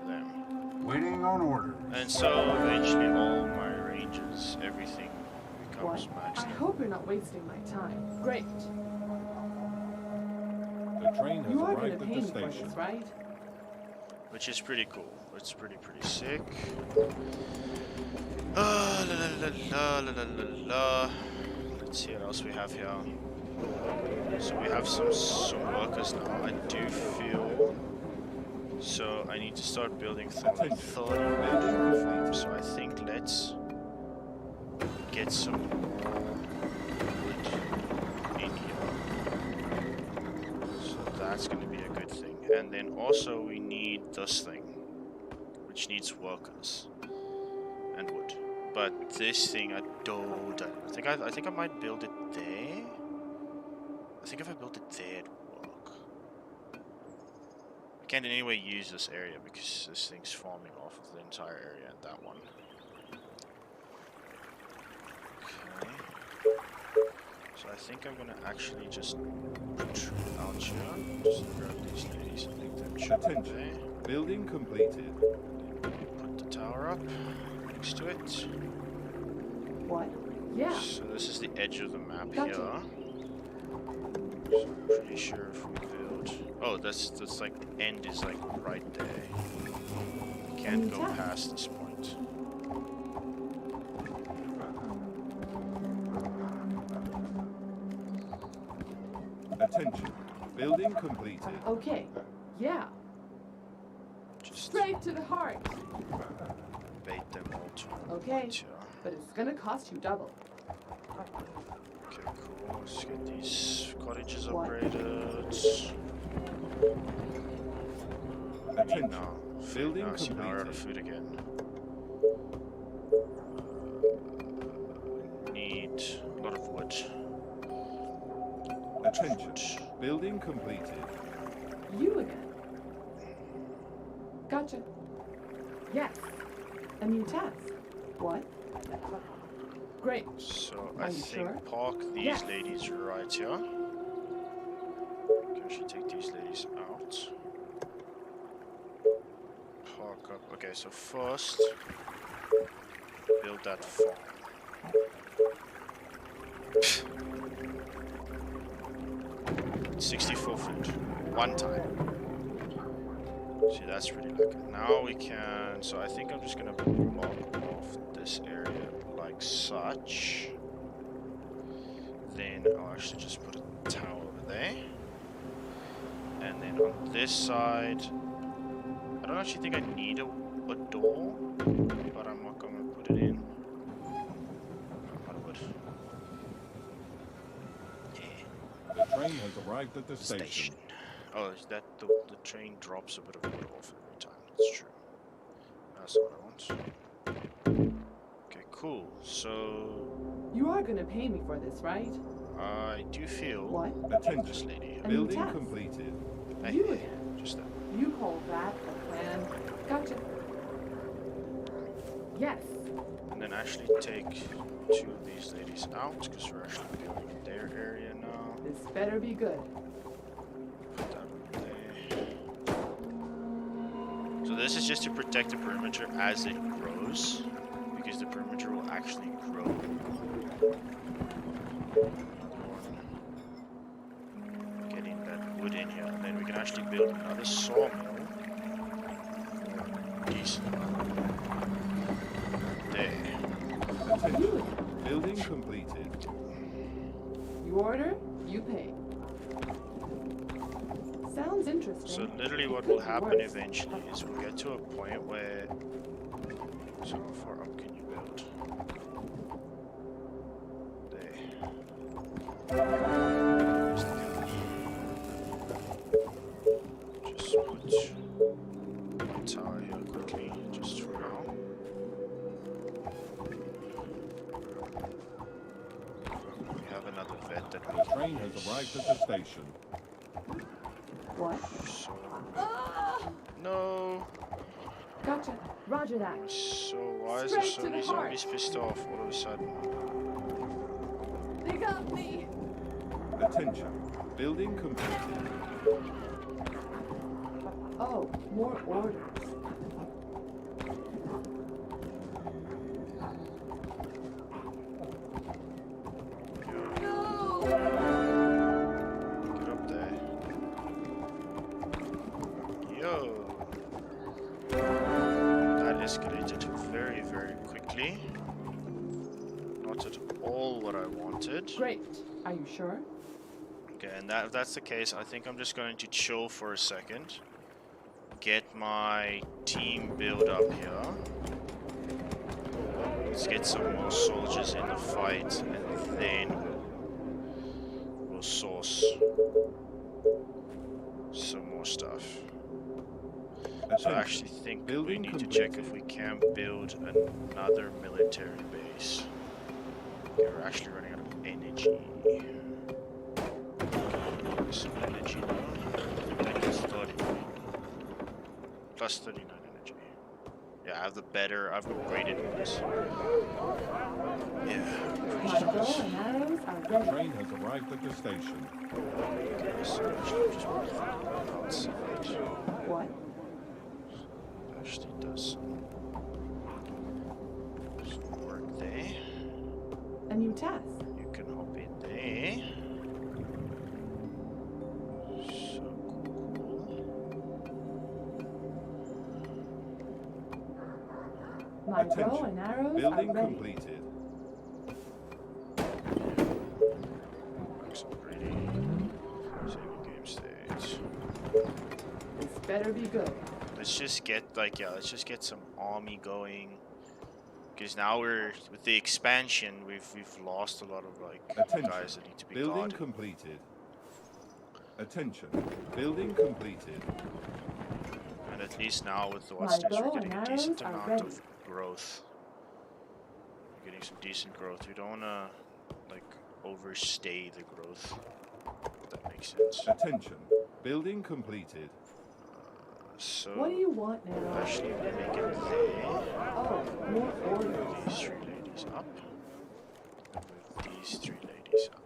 them. Waiting on orders. And so eventually all my ranges, everything becomes What? maxed I out. hope you're not wasting my time. Great. The train has You are arrived gonna at pay the me for station. this, right? Which is pretty cool. It's pretty sick. La la la la la la la. Let's see what else we have here. So we have some workers now. I do feel so I need to start building 30 building. So I think let's get some wood in here. So that's gonna be a good thing. And then also we need this thing, which needs workers and wood. But this thing I don't. I think I might build it there. I think if I built it there, it would work. I can't in any way use this area because this thing's farming off of the entire area and that one. Okay. So I think I'm gonna actually just protrude out here. Just grab these ladies and make them jump there. Attention. Building completed. Put the tower up next to it. What? Yeah. So this is the edge of the map Gotcha. here. So I'm pretty sure if we build... Oh, that's like, end is like right there. You can't go past this point. Attention. Building completed. Okay. Yeah. Just Straight to the heart. bait them all to Okay. right here. But it's gonna cost you double. Okay, cool. Let's get these cottages What? upgraded. Attention. Now, Building now, see, now we're out of completed. food again. Need a lot of wood. Attention. Building completed. You again. Gotcha. Yes. A new task. What? Great. So Are I you think sure? park these Yes. ladies right here. Okay, I should take these ladies out. Park up. Okay, so first build that farm. 64 food. One time. See, that's pretty lucky. Now we can... So I think I'm just gonna block off this area like such. Then I'll actually just put a tower over there. And then on this side... I don't actually think I need a door, but I'm not gonna put it in. What would? Yeah. The train has arrived at the station. Oh, is that the train drops a bit of wood off every time. That's true. That's what I want. Okay, cool. So You are gonna pay me for this, right? I do feel What? this Attention. lady. A new Building task. completed. Hey, You again. just that. You call that a plan? Gotcha. Yes. And then actually take 2 of these ladies out because we're actually building in their area now. This better be good. Put that over there. So this is just to protect the perimeter as it grows, because the perimeter will actually grow. Getting that wood in here, and then we can actually build another sawmill. Decent. function. completed. You order, you pay. Sounds interesting. So literally It what could will be happen worse. eventually is we'll get to a point where... So how far up can you build? There. Just put a tower here quickly, just for now. We have another vet that we The train has arrived at the station. What? So... No! Gotcha. Roger that. So why is there Straight so to the many heart. zombies pissed off all of a sudden? They got me. Attention. Building completed. Oh, more orders. No! Get up there. Yo! That escalated very, very quickly. Not at all what I wanted. Great. Are you sure? Okay, and if that's the case, I think I'm just going to chill for a second. Get my team build up here. Let's get some more soldiers in the fight, and then we'll source some more stuff. So I actually think we need to check if we can build another military base. Okay, we're actually running out of energy. Some energy now. That gets 30. Plus 39 energy. Yeah, I have the better, I've upgraded this. Yeah. My bow and arrows are The ready. train has arrived at the station. Okay, so actually just put it outside. What? Actually does some work there. A new task. You can hop in there. So cool. My bow Attention. and arrows Building are ready. completed. Looks pretty. Saving game stage. This better be good. Let's just get let's just get some army going. Because now we're with the expansion, we've lost a lot of Attention. guys that need to be Building guarded. completed. Attention. Building completed. And at least now with the My Westerners, bow we're getting and a decent arrows are amount ready. of growth. We're getting some decent growth. We don't wanna overstay the growth. If that makes sense. Attention. Building completed. So What do you want now? actually make it there. Oh, more orders. These three ladies up. And move these three ladies up.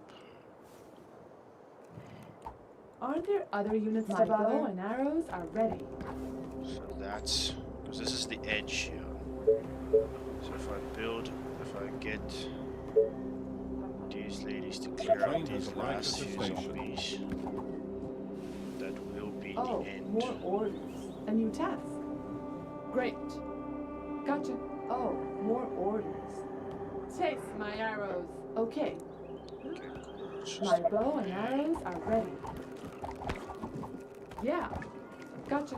Aren't there other units My to bow bother? and arrows are ready. So that's because this is the edge here. So if I get these ladies to clear Train out has these arrived last at the few station. zombies, that will be Oh, the end. more orders. A new task. Great. Gotcha. Oh, more orders. Chase my arrows. Okay. Okay, cool. Let's just My bow and arrows are ready. Yeah. Gotcha.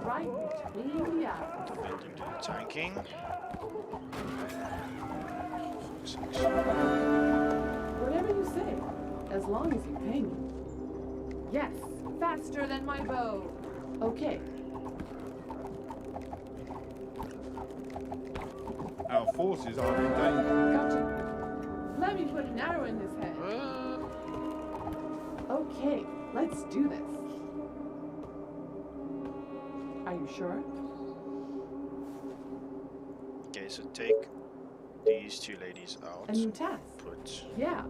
Right between the arrows. building to the tanking. Whatever you say, as long as you pay me. Yes, faster than my bow. Okay. Our forces are in danger. Gotcha. Let me put an arrow in his head. Okay, let's do this. Are you sure? Okay, so take these two ladies out. A new task. Put Yeah.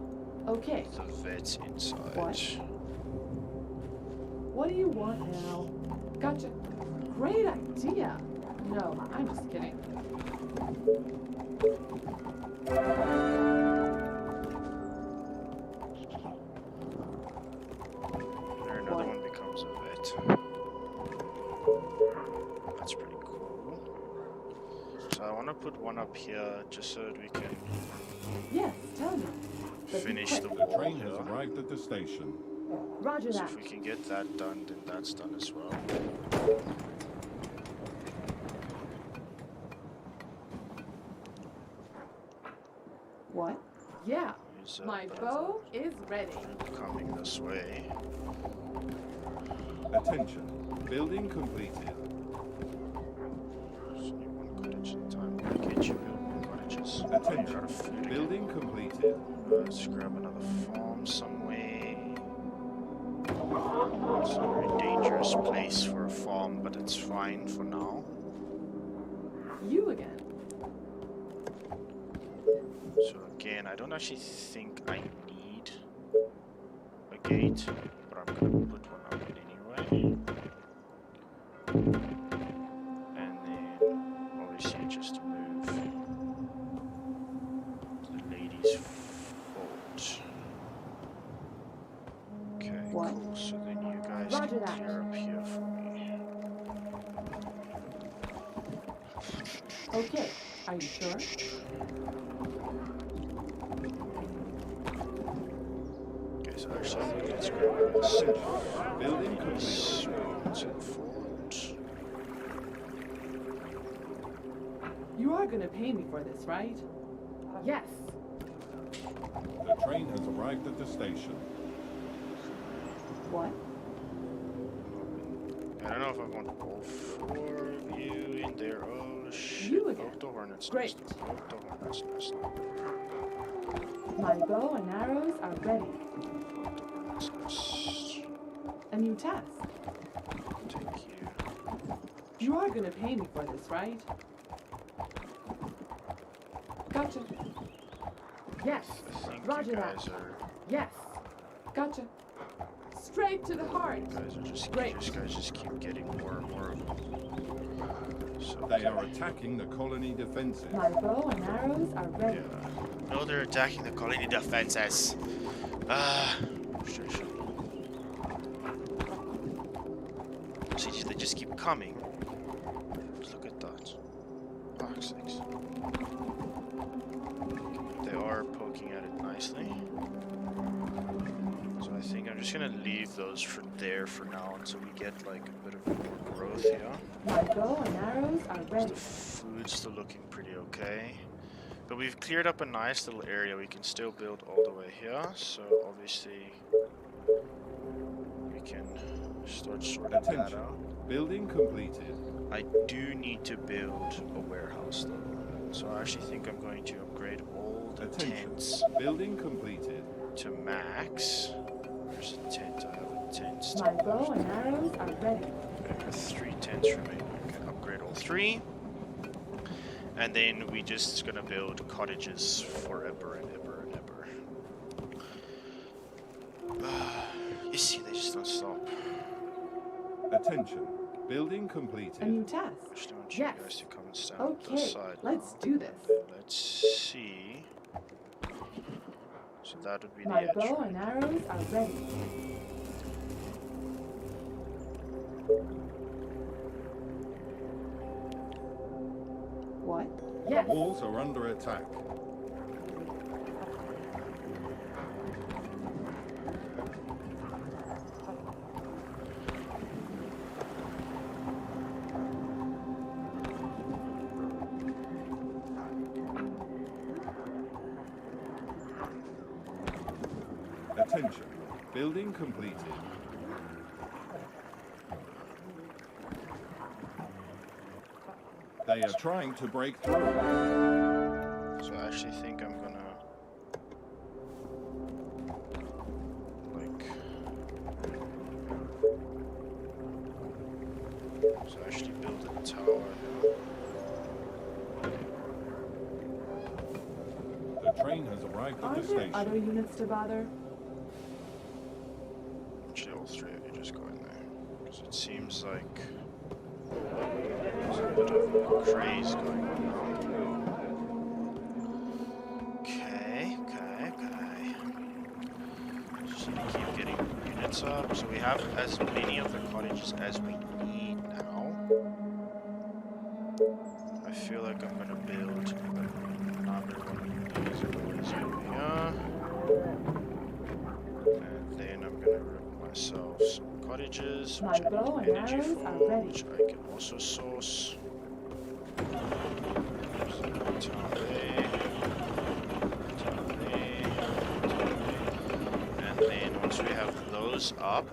Okay. the vets inside. What? What do you want now? Gotcha. Great idea. No, I'm just kidding. There, another one becomes a vet. That's pretty cool. So So I want to put one up here just so that we can Yes, tell me. But be finish quick. the The wall train has here. arrived at the station. Roger So that. if we can get that done, then that's done as well. What? Yeah. Is, My bow is ready. coming this way. Attention. Building completed. Just need one cottage at a time. Can't you build more cottages? You're out Attention. of food again. Building completed. Let's grab another farm some way. It's a very dangerous place for a farm, but it's fine for now. You again. So again, I don't actually think I need a gate, but I'm gonna put one up anyway. And then obviously just to move the ladies' vault. Okay, What? cool. So then you guys Roger can that. clear up here for me. Okay. Are you sure? Okay, so actually let's grab this. Building complete. Swans and fort. You are gonna pay me for this, right? Yes. The train has arrived at the station. What? I don't know if I want all four of you in there. Oh shit. You again. Oh, the hornet's Great. nest. Oh, the hornet's nest. My bow and arrows are ready. Oh, the hornet's nest. A new task. Take you. You are gonna pay me for this, right? Gotcha. Yes. I think Roger you that. guys are. Yes. Gotcha. Straight to the heart. You guys are just. Great. You guys just keep getting more and more of them. So They are attacking the colony defenses. My bow and arrows are ready. yeah. No, they're attacking the colony defenses. Frustration. See, they just keep coming. Just look at that. Fuck's sakes. They are poking at it nicely. So I think I'm just gonna leave those for there for now until we get like a bit of more growth here. My bow and arrows are The ready. food's still looking pretty okay. But we've cleared up a nice little area. We can still build all the way here. So obviously we can start sorting that Attention. out. Building completed. I do need to build a warehouse though. So I actually think I'm going to upgrade all the Attention. tents Building completed. to max. There's a tent. I have a tent. My bow and arrows are ready. I have 3 tents remaining. I can upgrade all 3. And then we just gonna build cottages forever and ever and ever. You see, they just don't stop. Attention. Building A completed. new task. Actually, I want you Yes. guys to come and stand on Okay, this side. let's now. do this. And then let's see. So that would be My the edge. bow right? and arrows are ready. What? Yes. Walls are under attack. Attention. Building completed. They are trying to break through. So I actually think I'm gonna like so actually build a tower here. The train has arrived at Are the there station. other units to bother? Actually all 3 of you just go in there. Because it seems like there's a bit of a craze going on now. Okay. Just need to keep getting units up. So we have as many of the cottages as we need now. I feel like I'm gonna build another one of these boys over here. And then I'm gonna rip myself some cottages, which I bow need and energy arrows for, are ready. which I can also source. So, town there. Town there. And then once we have those up,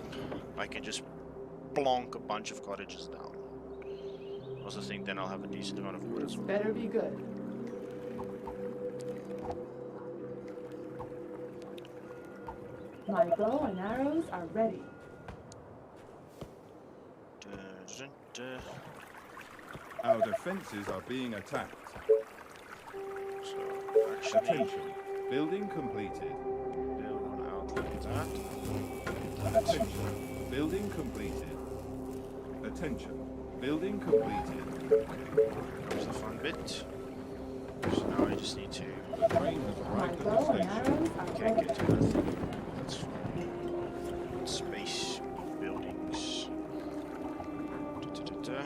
I can just plonk a bunch of cottages down. I also think then I'll have a decent amount of wood as well. Better be good. My bow and arrows are ready. Our defenses are being attacked. So actually, Attention. Building completed. build one out like that. Attention. Building completed. Attention. Building completed. Okay, comes the fun bit. So now I just need to The train has My arrived at bow the and station. arrows are can't ready. get to that. That's fine. Space buildings. Da-da-da-da.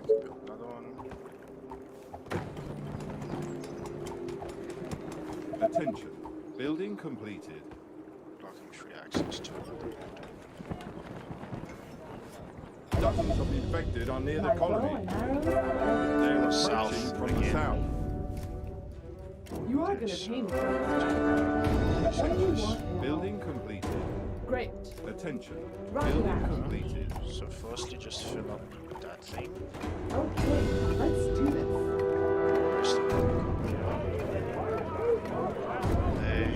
Build another one. Attention. Building completed. Blocking free access to another building. Dozens of infected are near the My bow colony. and arrows are ready. They're approaching South from the again. south. You are gonna pay me for this. What do you want now? Building completed. Great. Attention. Roger Building that. completed. So firstly, just fill up that thing. Okay, let's do this. Rest of it come here. There.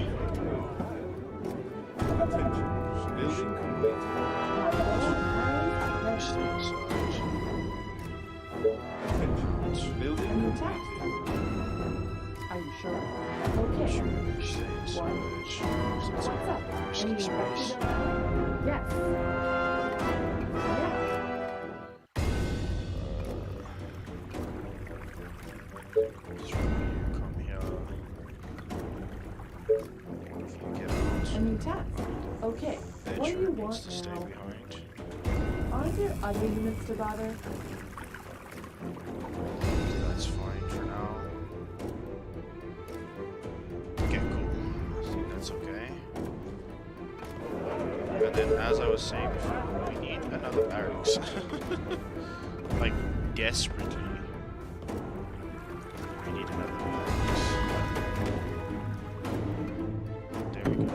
Attention. Building completed. My bow and arrows are Rest ready. inside. Attention. Building An completed. attack. Are you sure? Okay. Stay inside. What's up? Risky Any space. infected around? Yes. Yes. Come here. If you get out. A new task. Okay. That What do you sure needs want to stay now? behind. Aren't there other units to bother? That's fine for now. Okay, cool. I think that's okay. And then, as I was saying before, we need another barracks. Like, desperately. We need another barracks. There we go.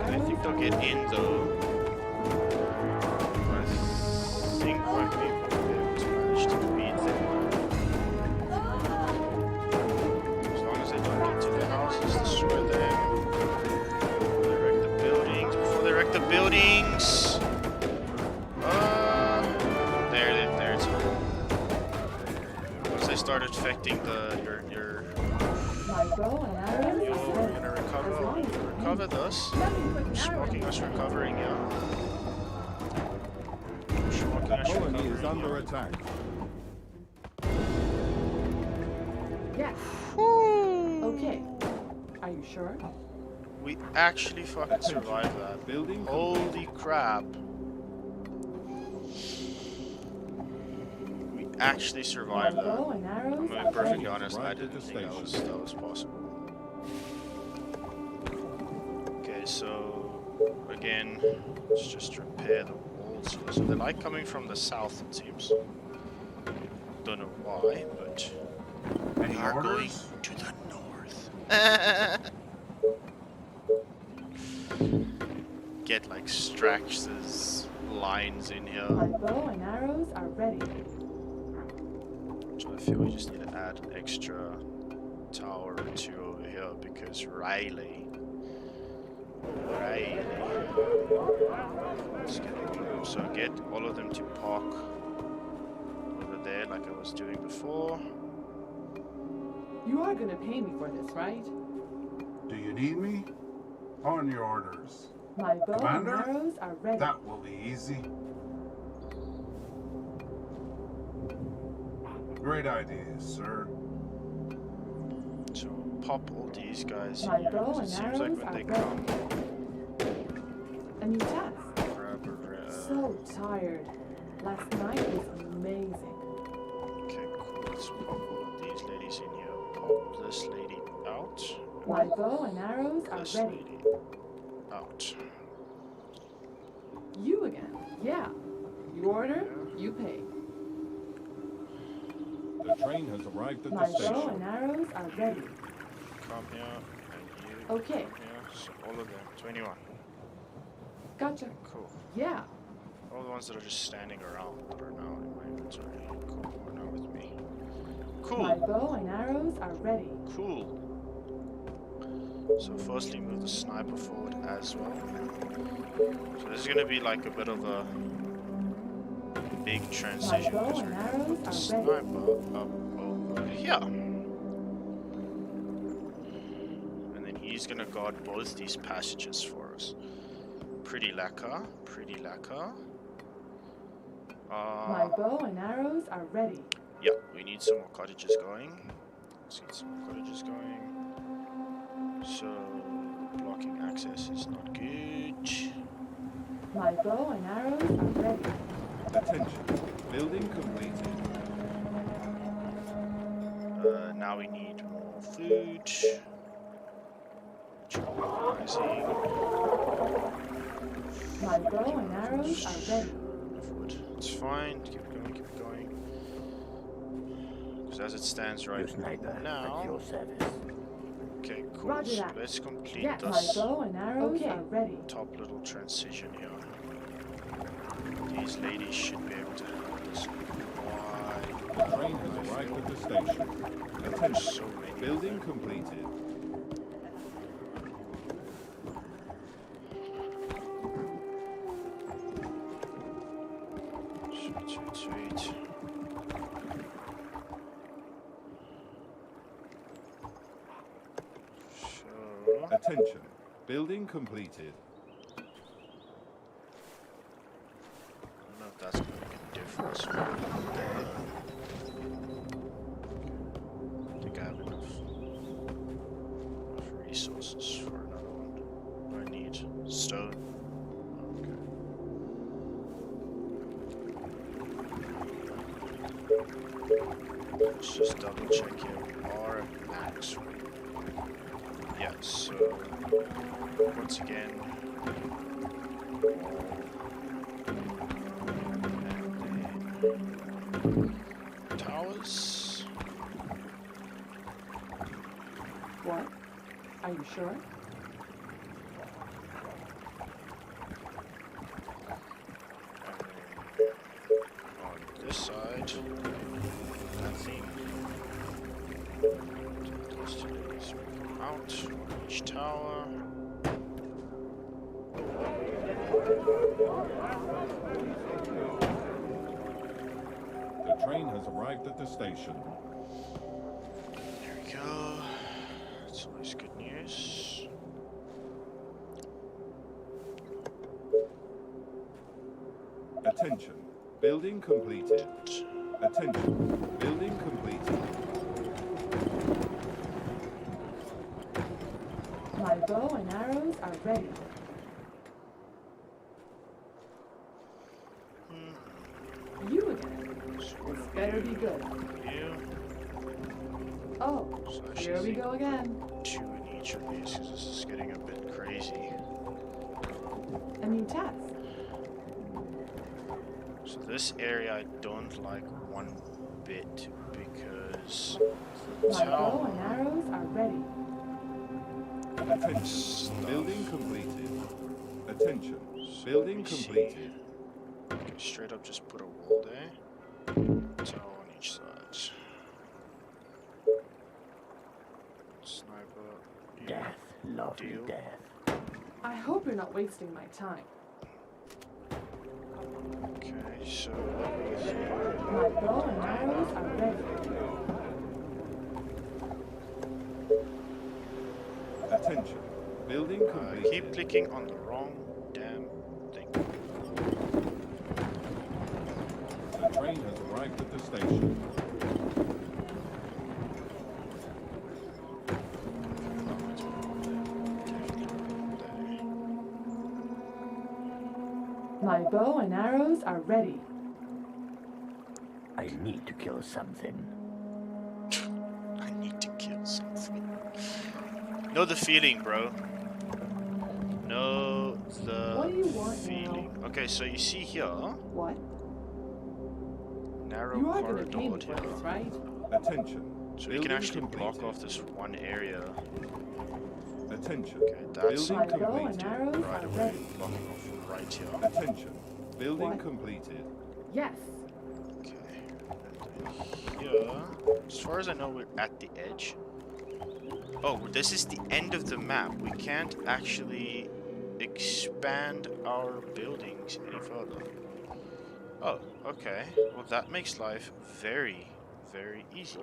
I think they'll get in though. I think I may be able to manage to beat them. As long as they don't get to the houses, destroy them. Before they wreck the buildings. Before they wreck the buildings! There it's over. Once they start affecting your My bow and arrows You're are ready. gonna recover. As long as you Recover this. Nothing but an arrow Smoking in us the recovering, yeah. Smoking The us colony is recovering, under yeah. attack. Yes. Okay. Are you sure? We actually fucking survived that. Building Holy crap. We actually My survived bow that. and arrows I'm gonna be are perfectly ready. honest, I Right at didn't the think that station. was possible. Okay, so again, let's just repair the walls here. So they like coming from the south, it seems. Don't know why, but Any we are going orders? to the north. Get like Strax's lines in here. My bow and arrows are ready. So I feel we just need to add an extra tower or two over here because Riley. Let's get them. So get all of them to park over there like I was doing before. You are gonna pay me for this, right? Do you need me? On your orders. My bow Commander? and arrows are ready. That will be easy. Great idea, sir. So pop all these guys My in here. bow 'Cause it and seems like arrows when are they ready. come, A new task. grab So tired. Last night was amazing. Okay, cool. Let's pop all of these ladies in here. Pop this lady out. My bow and arrows This are ready. lady out. You again? Yeah. You order, you pay. The train has arrived at My the bow station. and arrows are ready. Come here, and you. Okay. Come here. So all of them. 21. Gotcha. Cool. Yeah. All the ones that are just standing around that are now in my inventory. Cool. Are now with me. My Cool. bow and arrows are ready. Cool. So firstly move the sniper forward as well. So this is gonna be like a bit of a big transition bow because we're and gonna arrows put the are sniper ready. up over here. And then he's gonna guard both these passages for us. Pretty lacquer, pretty lacquer. My bow and arrows are ready. Yeah, we need some more cottages going. Let's get some more cottages going. So, blocking access is not good. My bow and arrows are ready. Attention. Building completed. Now we need more food. Which I'm organizing. My bow and arrows are ready. Enough wood. It's fine. Keep going, keep going. Because as it stands right Your sniper at now. your service. Okay, cool. Roger So that. let's complete Yes. My this bow and arrows are ready. top little transition here. These ladies should be able to handle this quite The train has arrived at the station. Attention. so many. Building completed. Sweet, sweet, sweet. So, Attention. Building completed. I don't know if that's going to make a difference. I think I have enough resources for another one. What do I need? Stone? Okay. Let's just double check here. We are at max. Yeah, so once again, towers. What? Are you sure? On this side, nothing. Those two ladies will come out on each tower. The train has arrived at the station. There we go. That's always good news. Attention. Building completed. Attention. Building completed. My bow and arrows are ready. You again. So what This do better we be do? good. You. Oh, So I here should we think go again. 2 in each of these because this is getting a bit crazy. A new task. So this area I don't like one bit because My bow and arrows are ready. Attention. Building completed. Attention. Building let me see. completed. Okay, straight up just put a wall there. Tower on each side. Sniper. you Death, lovely deal. death. I hope you're not wasting my time. Okay, so what was here? My bow and arrows are ready. Attention. Building completed. Keep clicking on the wrong damn thing. The train has arrived at the station. My bow and arrows are ready. I need to kill something. I need to kill something. Know the feeling, bro. Know the What do you want feeling. now? Okay, so you see here, What? narrow You are gonna corridor pay me for here. this, right? Attention. So we can Building actually block completed. off this one area. Attention. Okay, that's Building My bow and completed. arrows right are away. ready. Blocking off right here. Attention. Building What? completed. Yes. Okay. And here, as far as I know, we're at the edge. Oh, this is the end of the map. We can't actually expand our buildings any further. Oh, okay. Well, that makes life very, very easy.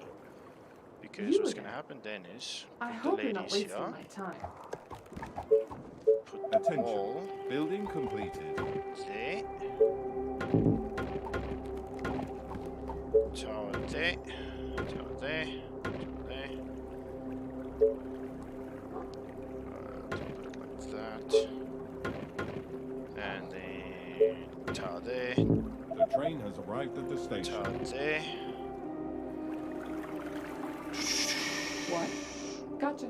Because You what's again. gonna happen then is I put hope the you're not ladies wasting here. my time. Put the Attention. wall Building completed. there. Tower there. Tower there. Tower there. Put it like that. And then tower there. The train has arrived at the station. Tower there. What? Gotcha.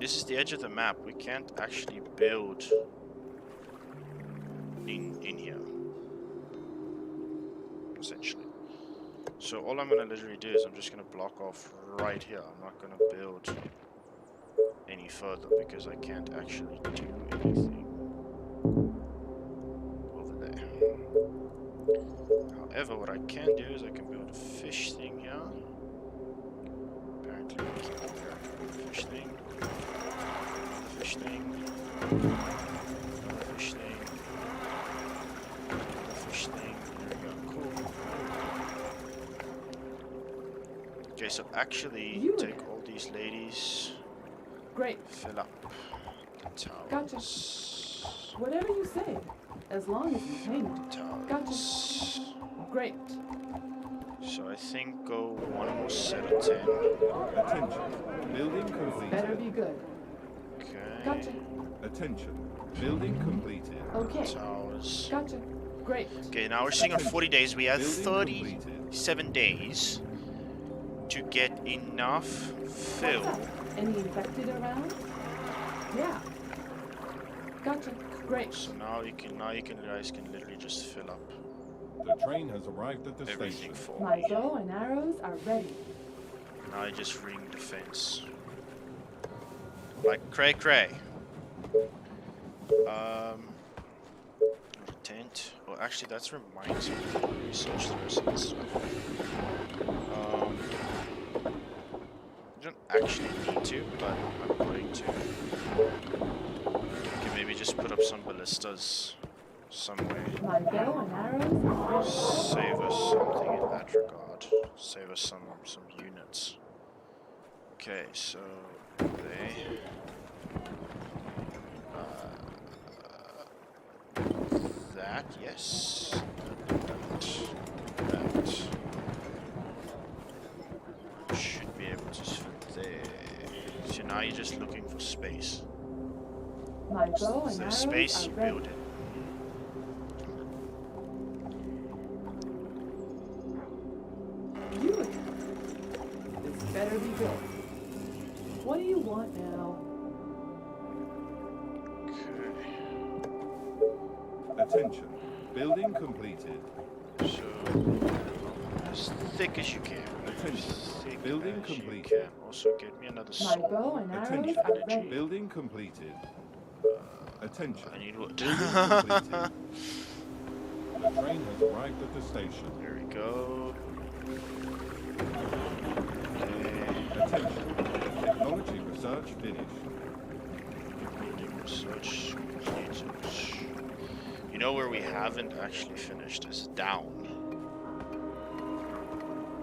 This is the edge of the map. We can't actually build in here, essentially. So all I'm gonna literally do is I'm just gonna block off right here. I'm not gonna build any further because I can't actually do anything over there. However, what I can do is I can build a fish thing here. Apparently we can't do a fish thing. Fish thing. Fish thing. Fish thing. There we go. Cool. Okay, so actually You take again. all these ladies, Great. fill up the towers. Gotcha. Whatever you say, as long as you pay me. Towers. Great. So I think go one more set of 10. Attention. Building Better completed. be good. Okay. Gotcha. Attention. Building completed. Okay. Towers. Gotcha. Great. Okay, now we're seeing on 40 days. We have Building completed. 37 days to get enough fill. What's up? Any infected around? Yeah. Gotcha. Great. So now you guys can literally just fill up The train has arrived at the everything station. for My me. bow and arrows are ready. Now I just ring the fence. Like cray cray. Not a tent. Well, actually, that reminds me to research the rest of this stuff. You don't actually need to, but I'm going to. Okay, maybe just put up some ballistas somewhere. My bow and arrows are ready. Save us something in that regard. Save us some units. Okay, so they. That, yes. That. Should be able to fit there. So now you're just looking for space. My bow and So arrows space, are you ready. build it. You again. This better be good. What do you want now? Okay. Attention. Building completed. So, as thick as you can. Attention. Thick Building as you completed. can. Also, get me another My sword. bow and arrows Attention. are ready. Building completed. Attention. I need wood. Building completed. The train has arrived at the station. There we go. Okay. Attention. Technology research finished. Building research completed. You know where we haven't actually finished is down.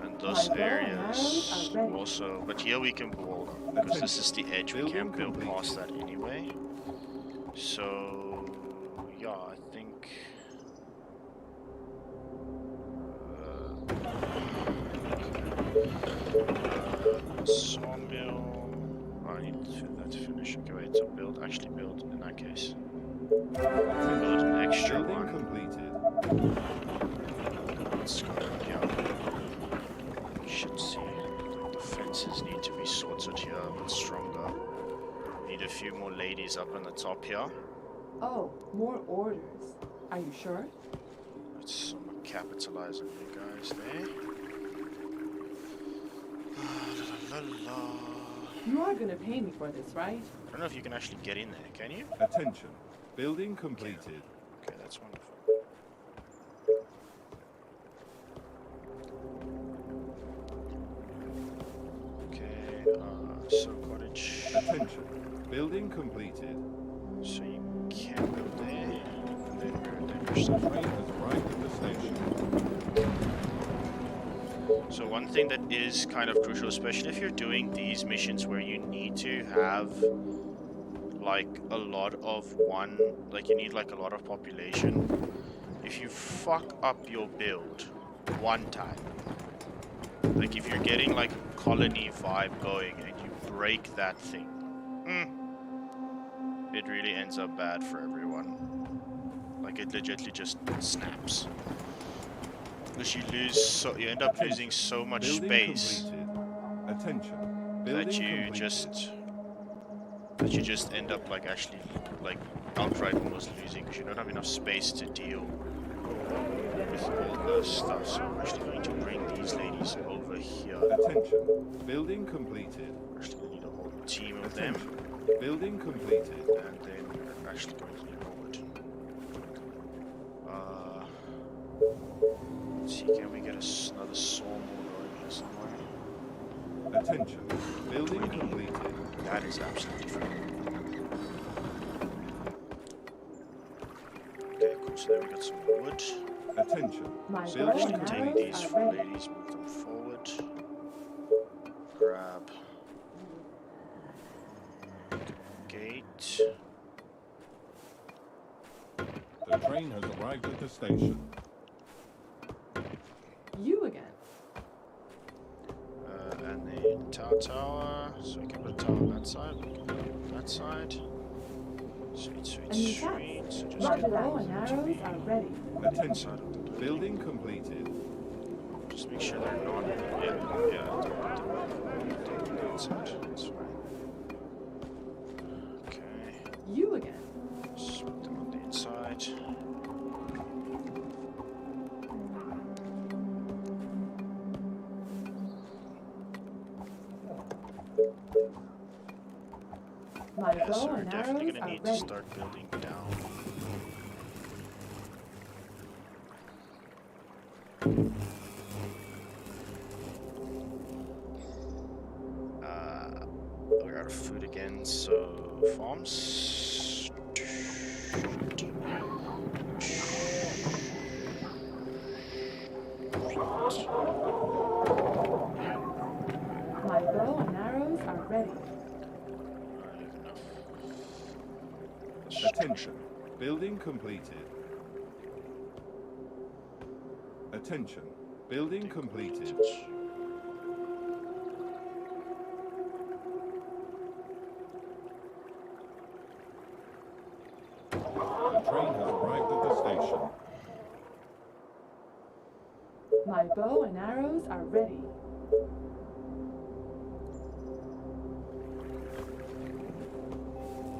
And those My bow and areas arrows are ready. also, but here we can build on because this is the edge. We Building can't build complete. past that anyway. So yeah, I think. Sawmill. Oh, I need that to finish. Okay, wait. So actually build in that case. Build an extra Building one. ladies up on the top here. Oh, more orders. Are you sure? Let's capitalize on you guys there. La, la, la, la. You are gonna pay me for this, right? I don't know if you can actually get in there, can you? Attention. Building completed. Okay, that's wonderful. Okay, so cottage. Attention. Building completed. So you can go there. And then we're The damaged stuff. train has arrived at the station. So one thing that is kind of crucial, especially if you're doing these missions where you need to have like a lot of you need like a lot of population. If you fuck up your build one time, like if you're getting like a colony vibe going and you break that thing, it really ends up bad for everyone. Like it legitimately just snaps. Because you end up losing so much Building space completed. Attention. that Building you completed. just end up like actually like outright almost losing because you don't have enough space to deal with all the stuff. So I'm actually going to bring these ladies over here. Attention. Building completed. We're actually going to need a whole team of them, Attention. Building completed. and then we're actually going to need more wood. Let's see, can we get another sawmill going here somewhere? Attention. Building completed. That is absolutely fine. Okay, cool. So there we got some more wood. Attention. My So bow let's and take arrows these are four ready. ladies, move them forward. Grab. Gate. The train has arrived at the station. You again. And then tower. So we can put a tower on that side. We can put it on that side. Sweet, sweet, And you sweet. So just My get bow that and to arrows me. are ready. Attention. Building completed. Just make sure they're not. Yeah. Don't that side. That's fine. Okay. You again. Just put them on the inside. My Yeah, so bow we're and definitely arrows gonna are need to ready. start building down. We're out of food again, so farms. My bow and arrows are ready. Attention. Building completed. Attention. Building completed. The train has arrived at the station. My bow and arrows are ready.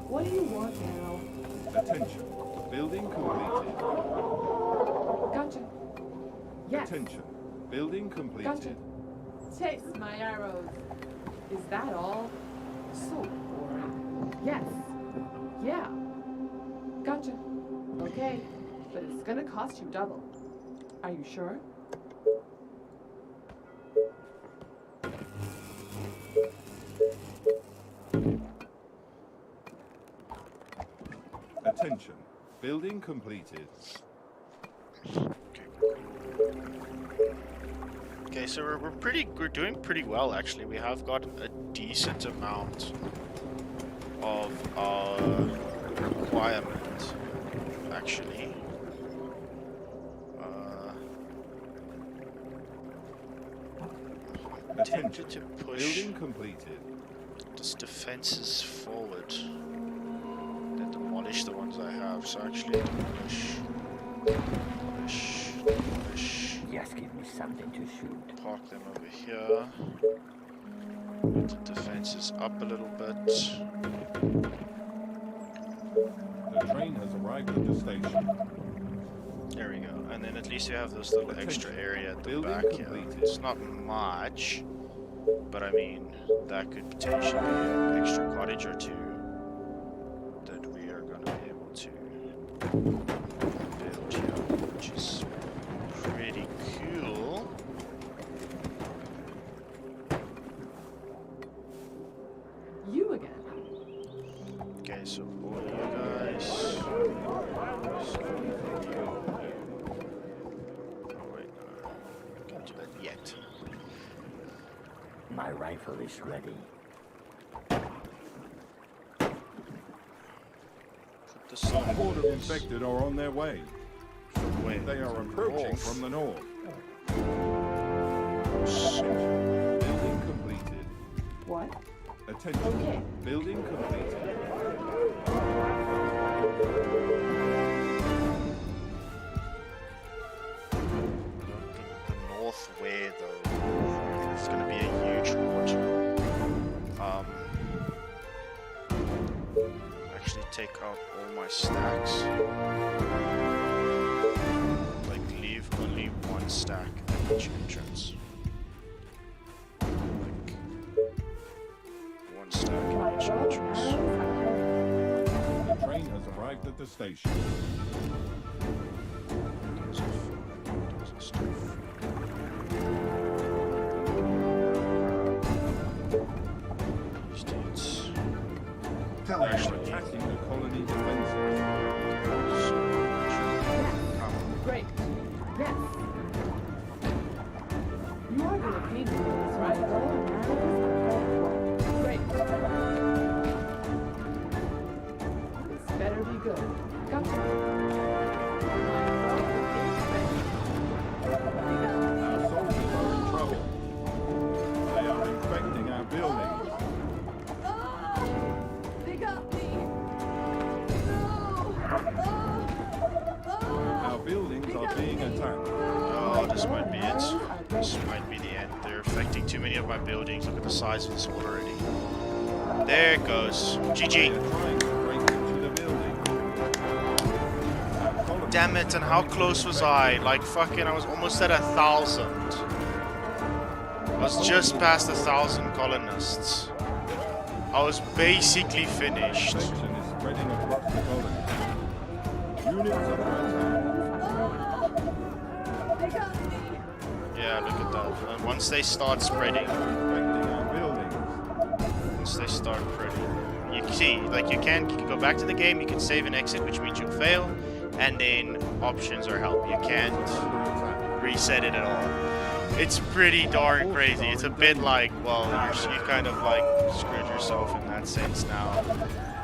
What do you want now? Attention. Building completed. Gotcha. Yes. Attention. Building completed. Gotcha. Taste my arrows. Is that all? So boring. Yes. Yeah. Gotcha. Okay. But it's gonna cost you double. Are you sure? Attention. Building completed. Okay, so we're doing pretty well actually. We have got a decent amount of our requirement actually. Attention. Tempted to push Building completed. just defenses forward. Then demolish the ones I have. So actually demolish. Just give me something to shoot. Park them over here. Put the defenses up a little bit. The train has arrived at the station. There we go. And then at least you have this little extra area at the Building back here. completed. It's not much, but I mean, that could potentially be an extra cottage or two that we are going to be able to build here, which is pretty cool. You again. Okay, so all you guys. Oh wait, no, can't do that yet. My rifle is ready. Put the A sun horde of infected are on their way. away. They are approaching from the north. Building completed. What? Attention. Okay. Building completed. The north way though, it's gonna be a huge horde. Actually take out all my stacks. Like leave only one stack at each entrance. Like one stack My at each bow and entrance. arrows are ready. The train has arrived at the station. Tons of stuff. These dudes. Tell They me, are attacking the colony defenses. So much. Great. Yes. You are going to paint this, right? My bow and arrows are ready. Great. This better be good. Gotcha. Our soldiers are in trouble. They are infecting our buildings. They got me. Our buildings are being attacked. Oh, this might be it. This might be the end. They're affecting too many of my buildings. Look at the size of this horde already. There it goes. They're GG. trying to break into the building. Our colony Damn it, and how close was I? Like fucking, I was almost at 1,000. I was just past 1,000 colonists. I was basically finished. infection is spreading across the colony. Units under attack. Yeah, look at that. And once they start spreading, Infecting our buildings. once they start spreading, you can see, like you can go back to the game, you can save and exit, which means you'll fail, and then options are help. You can't Under attack. reset it at all. It's pretty darn crazy. It's a bit like, well, you kind of like screwed yourself in that sense now.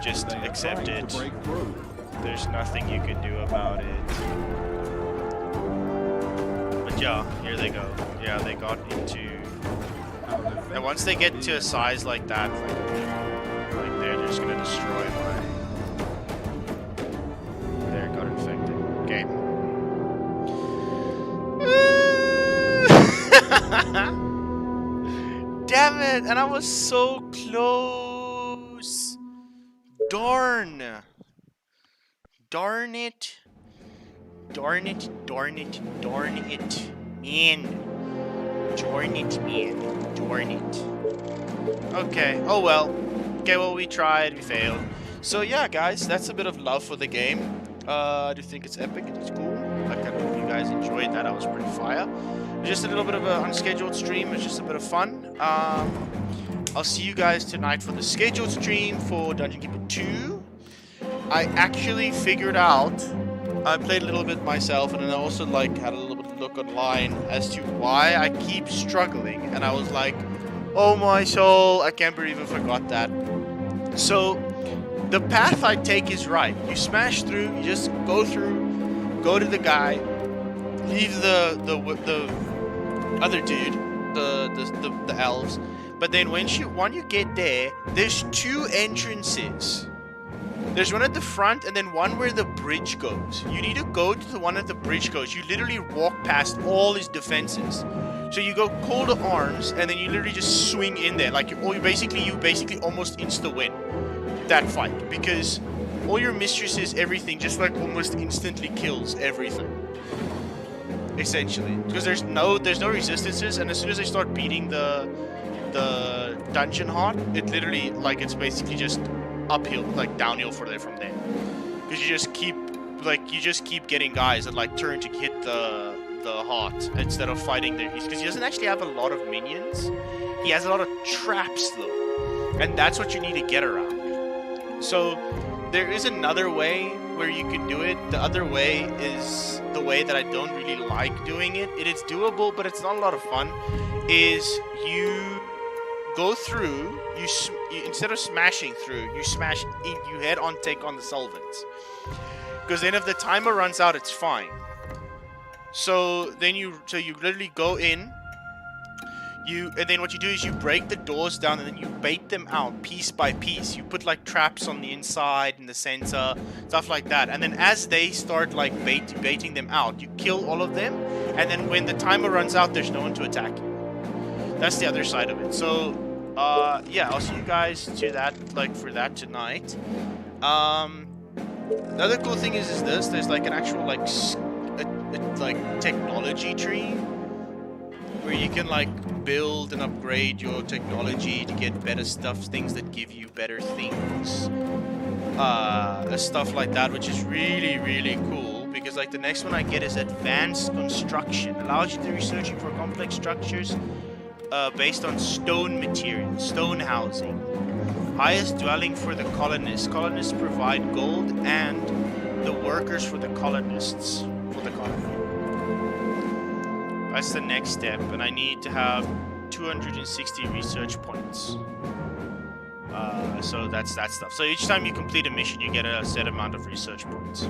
Just They are accept trying it. to break through. There's nothing you can do about it. But yeah, here they go. Yeah, they got into... Our defense And once they get to a size like that, like they're just gonna destroy my... There, got infected. Okay. Damn it! And I was so close! Darn! Darn it! Darn it, darn it, darn it. Man. Darn it, man. Darn it. Okay, oh well. Okay, well, we tried, we failed. So yeah, guys, that's a bit of love for the game. I do think it's epic, it's cool. Like, I hope you guys enjoyed that, was pretty fire. Just a little bit of an unscheduled stream, it's just a bit of fun. I'll see you guys tonight for the scheduled stream for Dungeon Keeper 2. I actually figured out, I played a little bit myself, and then I also like had a little bit of look online as to why I keep struggling, and I was like, oh my soul, I can't believe I forgot that. So, the path I take is right. You smash through, you just go through, go to the guy, leave the other dude, the elves, but then when you get there, there's two entrances. There's one at the front and then one where the bridge goes. You need to go to the one at the bridge goes. You literally walk past all his defenses. So you go call to arms and then you literally just swing in there. Like you basically almost insta win that fight because all your mistresses, everything, just like almost instantly kills everything. Essentially, because there's no resistances, and as soon as they start beating the dungeon heart, it literally, like, it's basically just uphill, like downhill from there. Because you just keep getting guys that like turn to hit the heart instead of fighting their because he doesn't actually have a lot of minions. He has a lot of traps though, and that's what you need to get around. So there is another way where you can do it. The other way is the way that I don't really like doing it. It is doable, but it's not a lot of fun. Is you go through, you instead of smashing through, you head on take on the solvents. Because then if the timer runs out, it's fine. So then you literally go in, and then what you do is you break the doors down and then you bait them out piece by piece. You put like traps on the inside, in the center, stuff like that. And then as they start like baiting them out, you kill all of them. And then when the timer runs out, there's no one to attack you. That's the other side of it. So yeah, I'll see you guys to that, like for that tonight. The other cool thing is this. There's like an actual like technology tree where you can like build and upgrade your technology to get better stuff, things that give you better things, stuff like that, which is really, really cool. Because like the next one I get is advanced construction. Allows you to researching for complex structures based on stone materials, stone housing. Highest dwelling for the colonists. Colonists provide gold and the workers for the colonists for the colony. That's the next step, and I need to have 260 research points. So that's that stuff. So each time you complete a mission, you get a set amount of research points.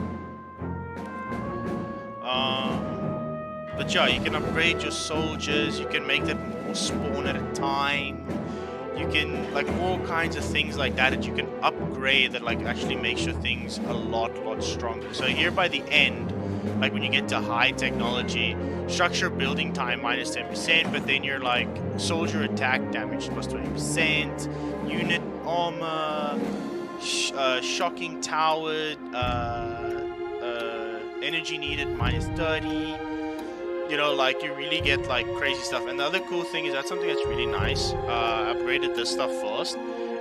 But yeah, you can upgrade your soldiers. You can make them more spawn at a time. You can, like, all kinds of things like that you can upgrade that, like, actually makes your things a lot stronger. So here by the end, like, when you get to high technology, structure building time minus 10%, but then you're, like, soldier attack damage plus 20%, unit armor, shocking tower, energy needed minus 30. You know, like, you really get, like, crazy stuff. And the other cool thing is that's something that's really nice. I upgraded this stuff first.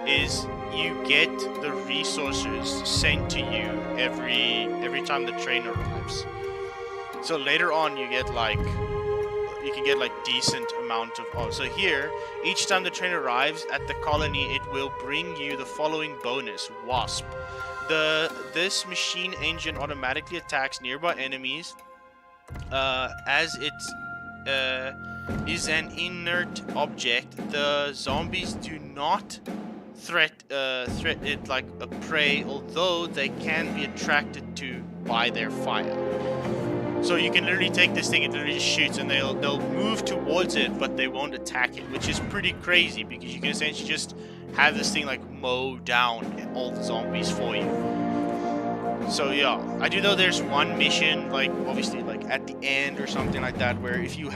Is you get the resources sent to you every time the train arrives. So later on, you get, like, you can get, like, decent amount of... Oh, so here, each time the train arrives at the colony, it will bring you the following bonus. Wasp. This machine engine automatically attacks nearby enemies. As it is an inert object, the zombies do not threat it like a prey, although they can be attracted to by their fire. So you can literally take this thing and literally just shoots, and they'll move towards it, but they won't attack it, which is pretty crazy because you can essentially just have this thing like mow down all the zombies for you. So yeah, I do know there's one mission, like obviously like at the end or something like that, where if you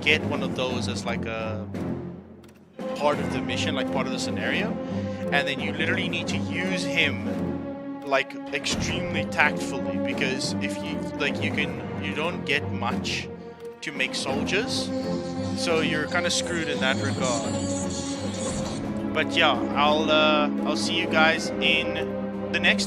get one of those as like a part of the mission, like part of the scenario, and then you literally need to use him like extremely tactfully, because if you like you don't get much to make soldiers, so you're kind of screwed in that regard. But yeah, I'll see you guys in the next one.